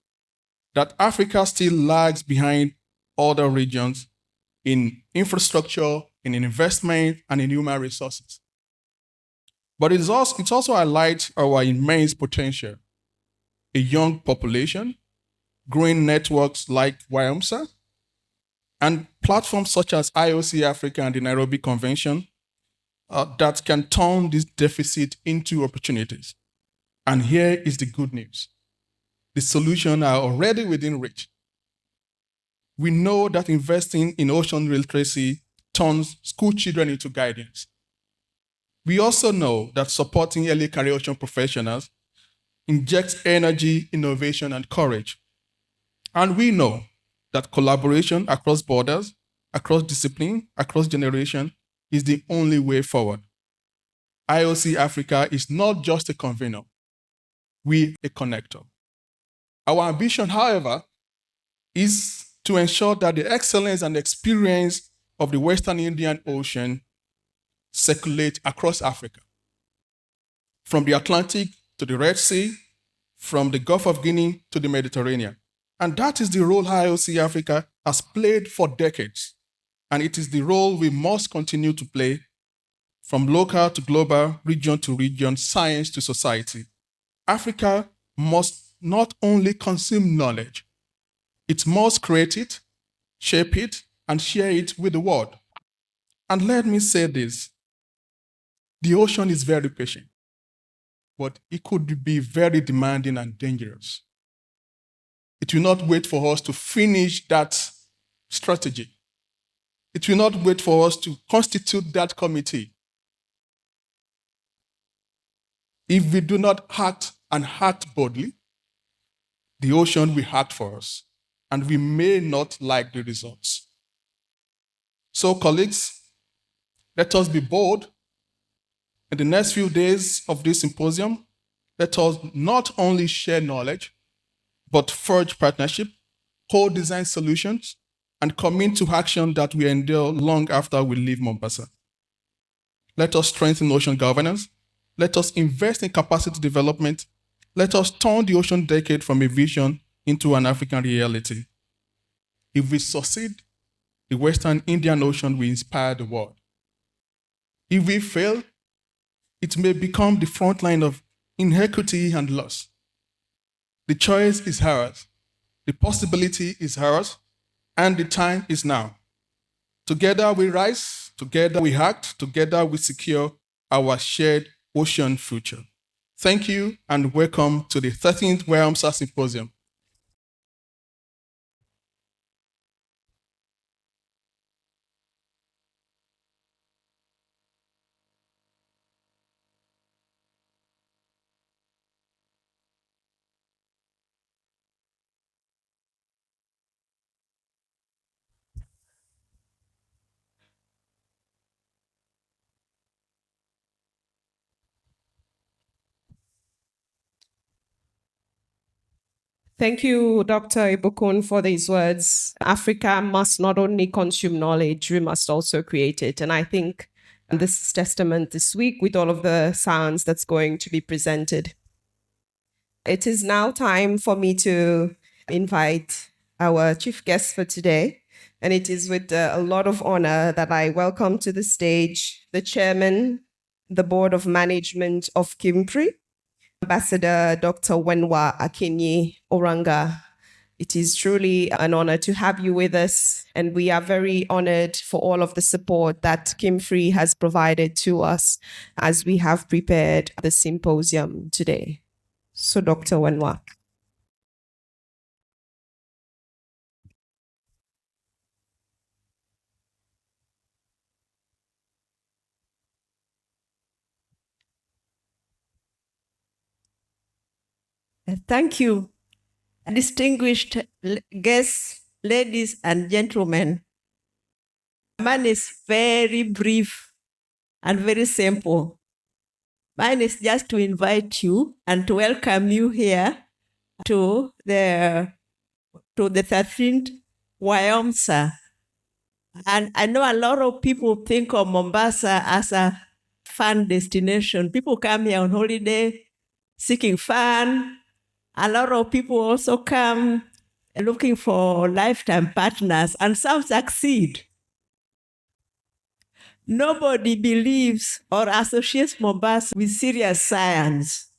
that Africa still lags behind other regions in infrastructure, in investment, and in human resources. But it also highlights our immense potential. A young population, growing networks like WIOMSA, and platforms such as IOC Africa and the Nairobi Convention that can turn this deficit into opportunities. And here is the good news. The solutions are already within reach. We know that investing in ocean literacy turns school children into guardians. We also know that supporting early career ocean professionals injects energy, innovation, and courage. And we know that collaboration across borders, across discipline, across generation is the only way forward. IOC Africa is not just a convener, we a connector. Our ambition, however, is to ensure that the excellence and experience of the Western Indian Ocean circulate across Africa. From the Atlantic to the Red Sea, from the Gulf of Guinea to the Mediterranean. And that is the role IOC Africa has played for decades. And it is the role we must continue to play from local to global, region to region, science to society. Africa must not only consume knowledge, it must create it, shape it, and share it with the world. And let me say this, the ocean is very patient, but it could be very demanding and dangerous. It will not wait for us to finish that strategy. It will not wait for us to constitute that committee. If we do not act and act boldly, the ocean will act for us, and we may not like the results. So, colleagues, let us be bold. In the next few days of this symposium, let us not only share knowledge, but forge partnership, co-design solutions, and commit to action that we endure long after we leave Mombasa. Let us strengthen ocean governance. Let us invest in capacity development. Let us turn the Ocean Decade from a vision into an African reality. If we succeed, the Western Indian Ocean will inspire the world. If we fail, it may become the front line of inequity and loss. The choice is ours, the possibility is ours, and the time is now. Together we rise, together we act, together we secure our shared ocean future. Thank you and welcome to the 13th WIOMSA Symposium. Thank you, Dr. Ibukun, for these words. Africa must not only consume knowledge, we must also create it. And I think this is testament this week with all of the science that's going to be presented. It is now time for me to invite our chief guest for today. And it is with a lot of honor that I welcome to the stage the chairman, the board of management of KMFRI, Ambassador Dr. Wenwa Akinyi Oranga. It is truly an honor to have you with us, and we are very honored for all of the support that KMFRI has provided to us as we have prepared the symposium today. So, Dr. Wenwa. Thank you, distinguished guests, ladies and gentlemen. Mine is very brief and very simple. Mine is just to invite you and to welcome you here to the 13th WIOMSA. And I know a lot of people think of Mombasa as a fun destination. People come here on holiday seeking fun. A lot of people also come looking for lifetime partners, and some succeed. Nobody believes or associates Mombasa with serious science.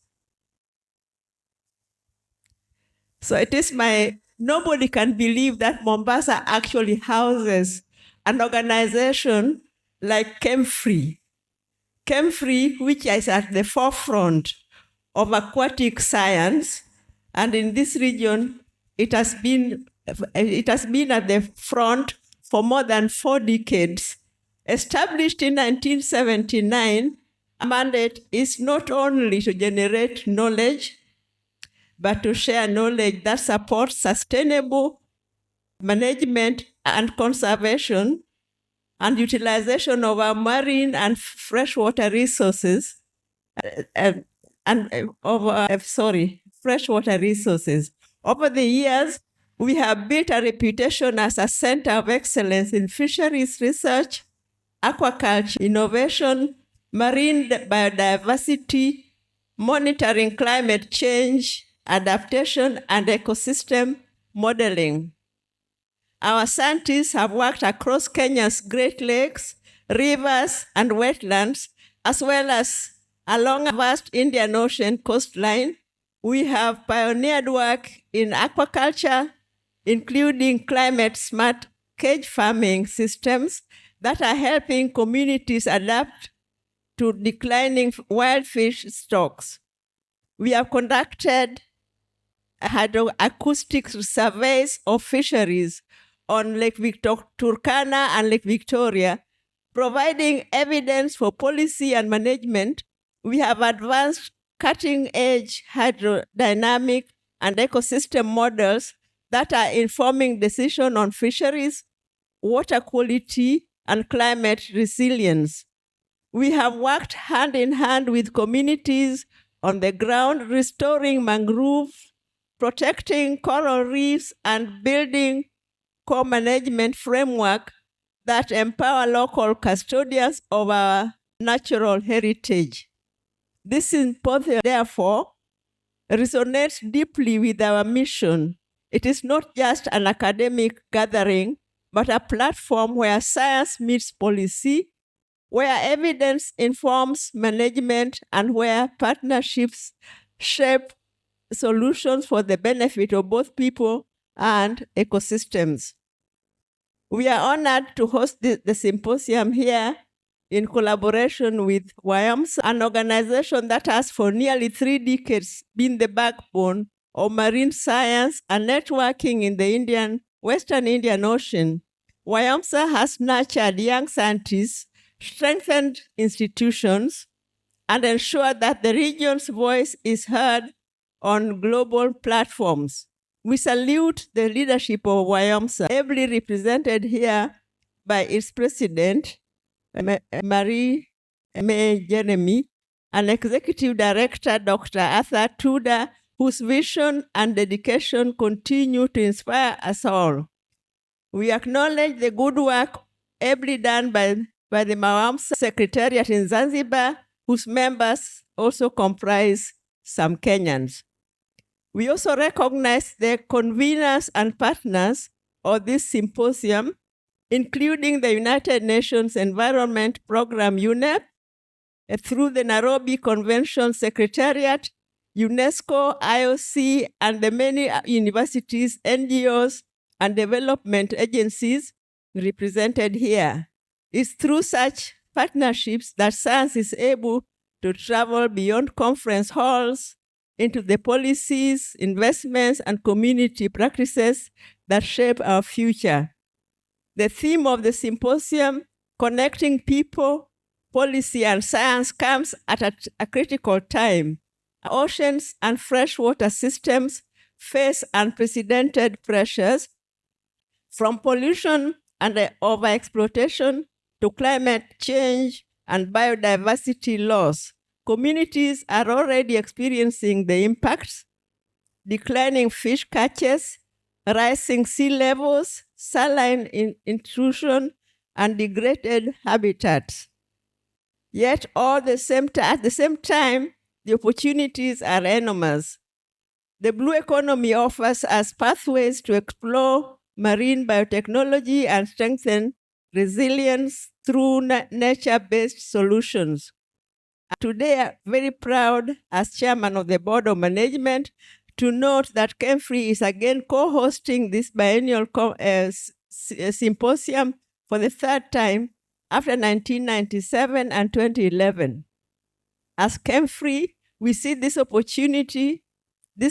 So it is nobody can believe that Mombasa actually houses an organization like KMFRI. KMFRI, which is at the forefront of aquatic science, and in this region, it has been at the front for more than 4 decades. Established in 1979, a mandate is not only to generate knowledge, but to share knowledge that supports sustainable management and conservation and utilization of our marine and freshwater resources, freshwater resources. Over the years, we have built a reputation as a center of excellence in fisheries research, aquaculture, innovation, marine biodiversity, monitoring climate change, adaptation, and ecosystem modeling. Our scientists have worked across Kenya's Great Lakes, rivers, and wetlands, as well as along a vast Indian Ocean coastline. We have pioneered work in aquaculture, including climate-smart cage farming systems that are helping communities adapt to declining wild fish stocks. We have conducted hydroacoustic surveys of fisheries on Lake Turkana and Lake Victoria, providing evidence for policy and management. We have advanced cutting-edge hydrodynamic and ecosystem models that are informing decisions on fisheries, water quality, and climate resilience. We have worked hand in hand with communities on the ground, restoring mangroves, protecting coral reefs, and building co-management framework that empower local custodians of our natural heritage. This symposium, therefore, resonates deeply with our mission. It is not just an academic gathering, but a platform where science meets policy, where evidence informs management, and where partnerships shape solutions for the benefit of both people and ecosystems. We are honored to host the symposium here in collaboration with WIOMSA, an organization that has for nearly 3 decades been the backbone of marine science and networking in the Western Indian Ocean. WIOMSA has nurtured young scientists, strengthened institutions, and ensured that the region's voice is heard on global platforms. We salute the leadership of WIOMSA, ably represented here by its president, Marie May Jeremy, and executive director, Dr. Arthur Tudor, whose vision and dedication continue to inspire us all. We acknowledge the good work ably done by the WIOMSA Secretariat in Zanzibar, whose members also comprise some Kenyans. We also recognize the conveners and partners of this symposium, including the United Nations Environment Program, UNEP, through the Nairobi Convention Secretariat, UNESCO, IOC, and the many universities, NGOs, and development agencies represented here. It's through such partnerships that science is able to travel beyond conference halls into the policies, investments, and community practices that shape our future. The theme of the symposium, Connecting People, Policy, and Science, comes at a critical time. Oceans and freshwater systems face unprecedented pressures, from pollution and overexploitation to climate change and biodiversity loss. Communities are already experiencing the impacts: declining fish catches, rising sea levels, saline intrusion, and degraded habitats. Yet at the same time, the opportunities are enormous. The blue economy offers us pathways to explore marine biotechnology and strengthen resilience through nature-based solutions. Today, I'm very proud, as chairman of the board of management, to note that KMFRI is again co-hosting this biennial symposium for the third time after 1997 and 2011. As KMFRI, we see this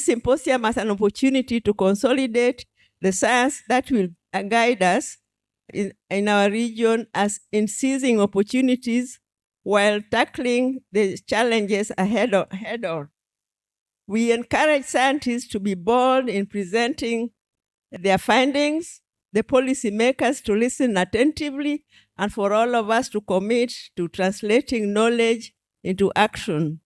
symposium as an opportunity to consolidate the science that will guide us in our region as in seizing opportunities while tackling the challenges ahead on. We encourage scientists to be bold in presenting their findings, the policymakers to listen attentively, and for all of us to commit to translating knowledge into action.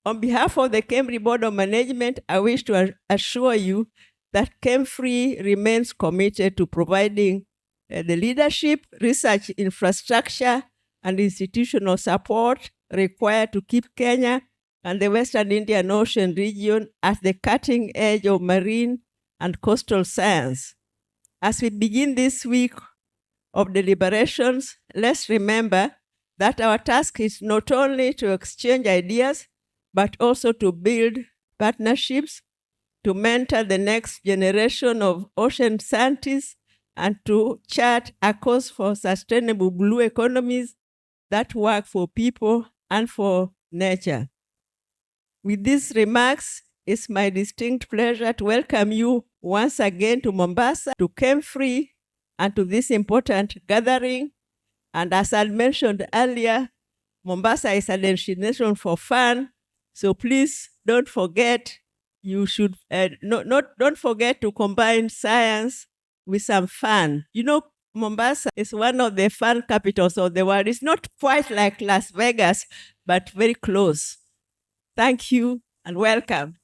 On behalf of the KMFRI Board of Management, I wish to assure you that KMFRI remains committed to providing the leadership, research infrastructure, and institutional support required to keep Kenya and the Western Indian Ocean region at the cutting edge of marine and coastal science. As we begin this week of deliberations, let's remember that our task is not only to exchange ideas, but also to build partnerships, to mentor the next generation of ocean scientists, and to chart a course for sustainable blue economies that work for people and for nature. With these remarks, it's my distinct pleasure to welcome you once again to Mombasa, to KMFRI, and to this important gathering. And as I mentioned earlier, Mombasa is a destination for fun, so please don't forget, don't forget to combine science with some fun. You know, Mombasa is one of the fun capitals of the world. It's not quite like Las Vegas, but very close. Thank you and welcome.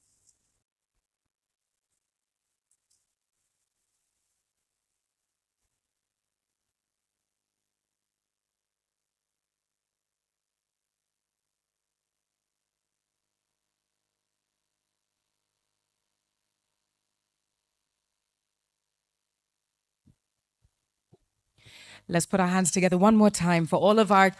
Let's put our hands together one more time for all of our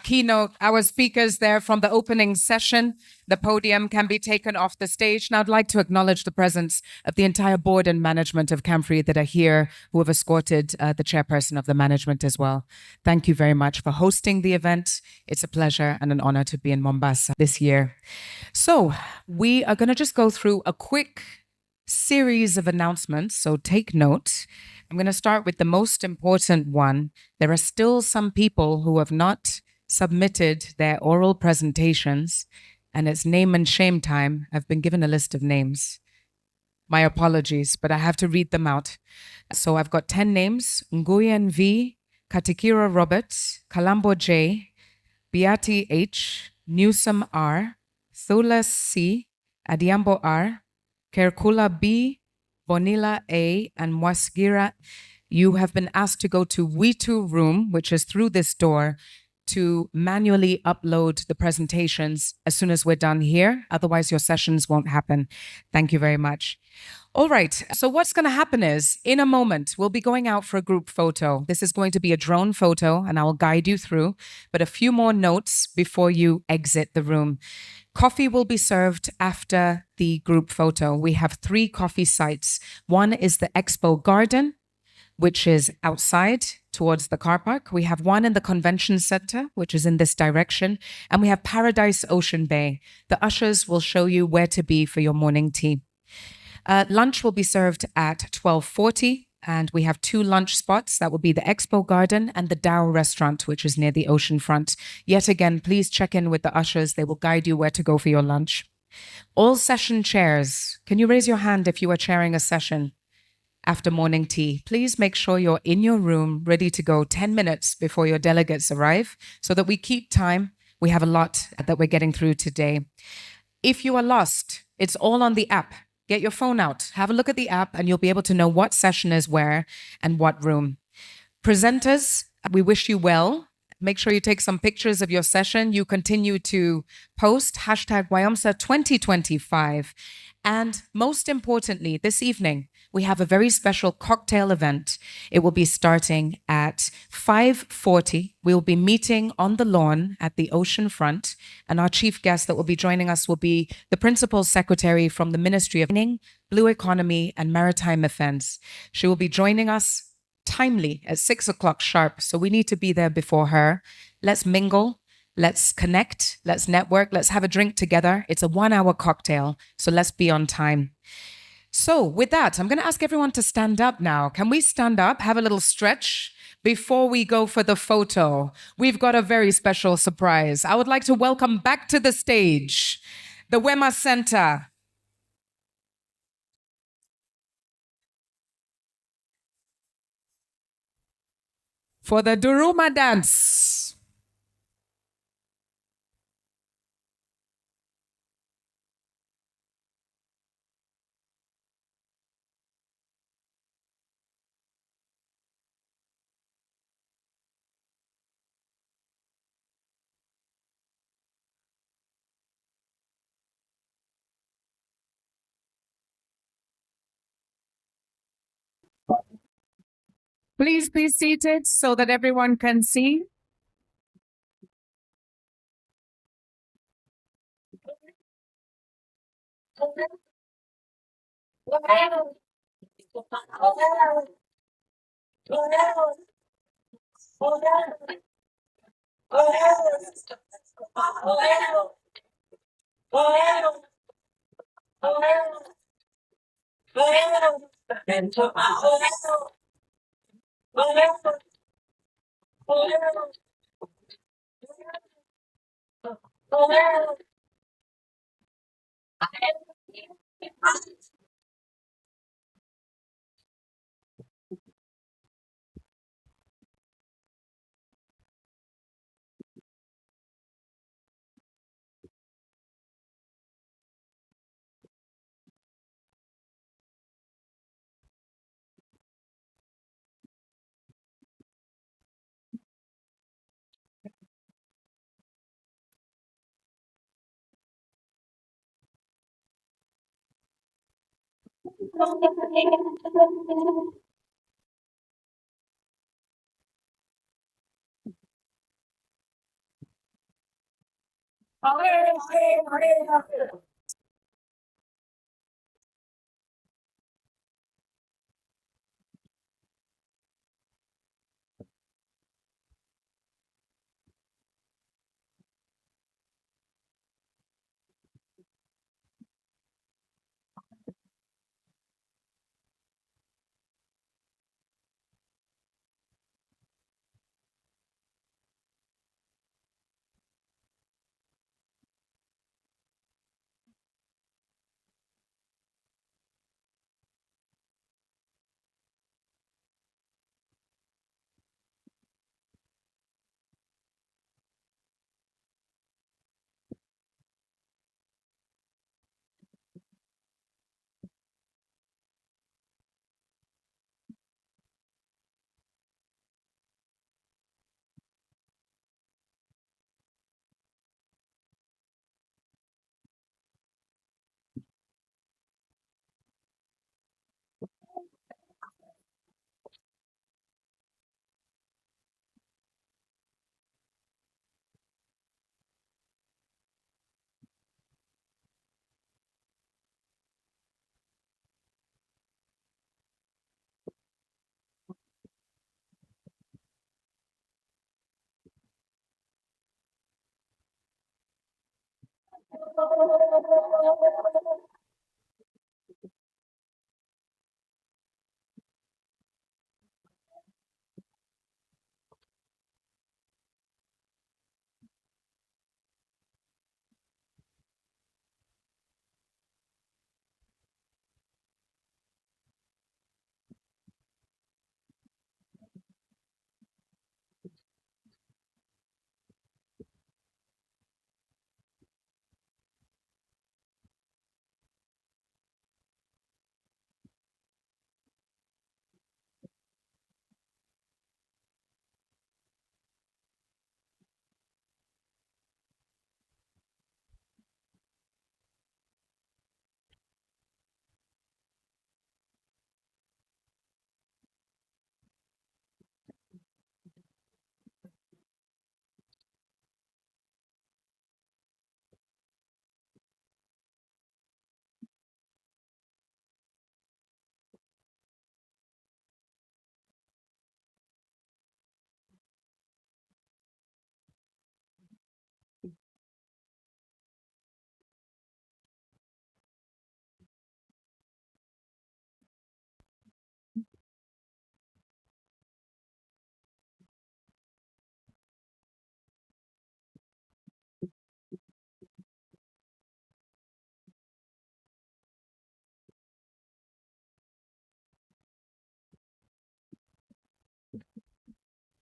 speakers there from the opening session. The podium can be taken off the stage. Now I'd like to acknowledge the presence of the entire board and management of KMFRI that are here, who have escorted the chairperson of the management as well. Thank you very much for hosting the event. It's a pleasure and an honor to be in Mombasa this year. So we are going to just go through a quick series of announcements, so take note. I'm going to start with the most important one. There are still some people who have not submitted their oral presentations, and it's name and shame time. I've been given a list of names. My apologies, but I have to read them out. So I've got 10 names: Nguyen V, Katikira Robert, Kalambo J, Beati H, Newsom R, Thula C, Adiambo R, Kerkula B, Bonilla A, and Mwasgira. You have been asked to go to We2 room, which is through this door, to manually upload the presentations as soon as we're done here. Otherwise, your sessions won't happen. Thank you very much. All right, so what's going to happen is, in a moment, we'll be going out for a group photo. This is going to be a drone photo, and I'll guide you through, but a few more notes before you exit the room. Coffee will be served after the group photo. We have 3 coffee sites. One is the Expo Garden, which is outside towards the car park. We have one in the convention center, which is in this direction. And we have Paradise Ocean Bay. The ushers will show you where to be for your morning tea. Lunch will be served at 12:40. And we have 2 lunch spots. That will be the Expo Garden and the Dow restaurant, which is near the ocean front. Yet again, please check in with the ushers. They will guide you where to go for your lunch. All session chairs. Can you raise your hand if you are chairing a session after morning tea? Please make sure you're in your room, ready to go 10 minutes before your delegates arrive so that we keep time. We have a lot that we're getting through today. If you are lost, it's all on the app. Get your phone out, have a look at the app, and you'll be able to know what session is where and what room. Presenters, we wish you well. Make sure you take some pictures of your session. You continue to post hashtag WIOMSA 2025. And most importantly, this evening, we have a very special cocktail event. It will be starting at 5:40. We will be meeting on the lawn at the ocean front. And our chief guest that will be joining us will be the Principal Secretary from the Ministry of Mining, Blue Economy, and Maritime Affairs. She will be joining us timely at 6 o'clock sharp. So we need to be there before her. Let's mingle. Let's connect, let's network, let's have a drink together. It's a 1-hour cocktail, so let's be on time. So with that, I'm going to ask everyone to stand up now. Can we stand up, have a little stretch before we go for the photo? We've got a very special surprise. I would like to welcome back to the stage the WIOMSA Center. For the Duruma dance. Please be seated so that everyone can see.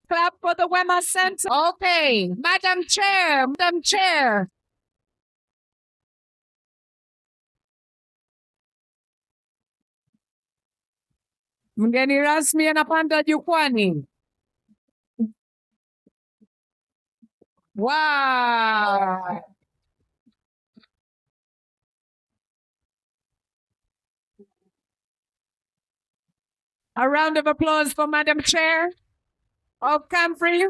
Clap for the WIOMSA Center. Okay, Madam Chair, Madam Chair. Mgeni rasmi anapanda jukwani. Wow. A round of applause for Madam Chair of KMFRI.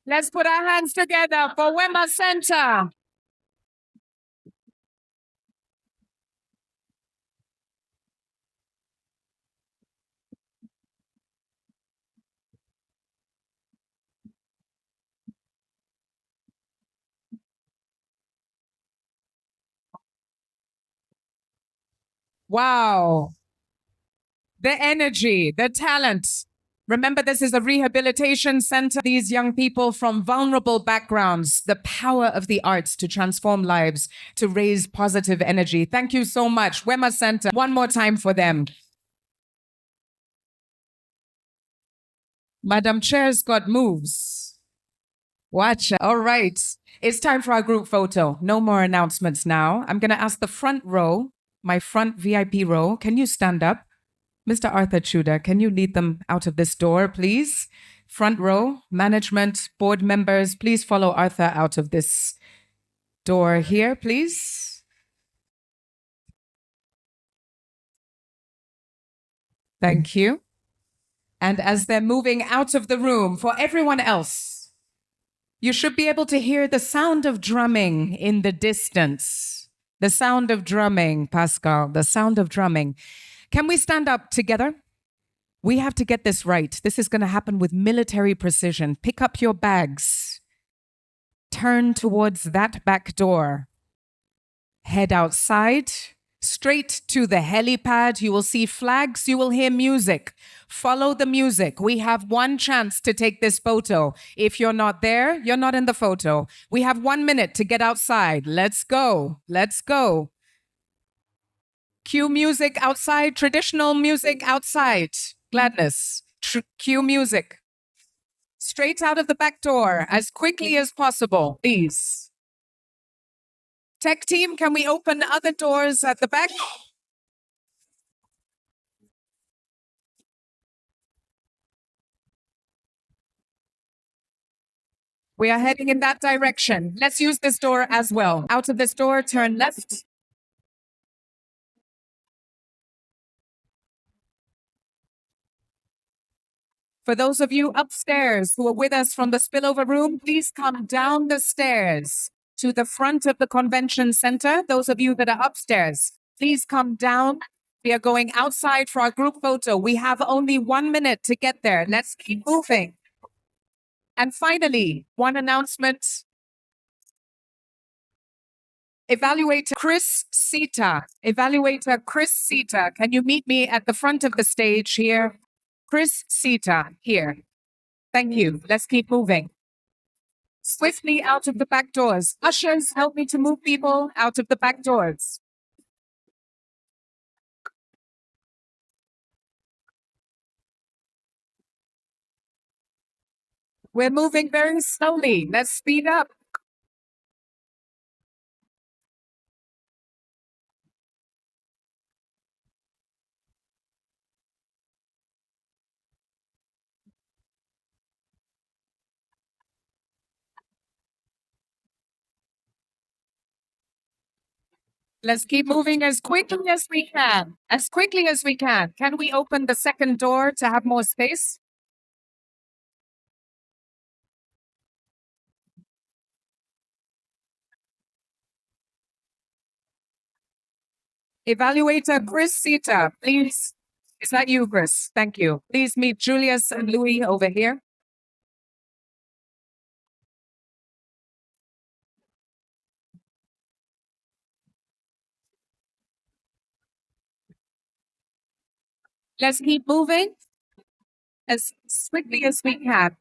Let's put our hands together for WIOMSA Center. Wow. The energy, the talent. Remember, this is a rehabilitation center. These young people from vulnerable backgrounds, the power of the arts to transform lives, to raise positive energy. Thank you so much. WIOMSA Center, one more time for them. Madam Chair's got moves. Watch. All right. It's time for our group photo. No more announcements now. I'm going to ask the front row, my front VIP row. Can you stand up? Mr. Arthur Chuda, can you lead them out of this door, please? Front row, management, board members, please follow Arthur out of this door here, please. Thank you. And as they're moving out of the room, for everyone else, you should be able to hear the sound of drumming in the distance. The sound of drumming, Pascal, the sound of drumming. Can we stand up together? We have to get this right. This is going to happen with military precision. Pick up your bags. Turn towards that back door. Head outside, straight to the helipad. You will see flags. You will hear music. Follow the music. We have one chance to take this photo. If you're not there, you're not in the photo. We have 1 minute to get outside. Let's go. Let's go. Cue music outside, traditional music outside. Gladness. Cue music. Straight out of the back door as quickly as possible, please. Tech team, can we open other doors at the back? We are heading in that direction. Let's use this door as well. Out of this door, turn left. For those of you upstairs who are with us from the spillover room, please come down the stairs to the front of the convention center. Those of you that are upstairs, please come down. We are going outside for our group photo. We have only 1 minute to get there. Let's keep moving. And finally, one announcement. Evaluator Chris Sita. Evaluator Chris Sita. Can you meet me at the front of the stage here? Chris Sita, here. Thank you. Let's keep moving. Swiftly out of the back doors. Ushers, help me to move people out of the back doors. We're moving very slowly. Let's speed up. Let's keep moving as quickly as we can. As quickly as we can. Can we open the second door to have more space? Evaluator Chris Sita, please. Is that you, Chris? Thank you. Please meet Julius and Louis over here. Let's keep moving as quickly as we can.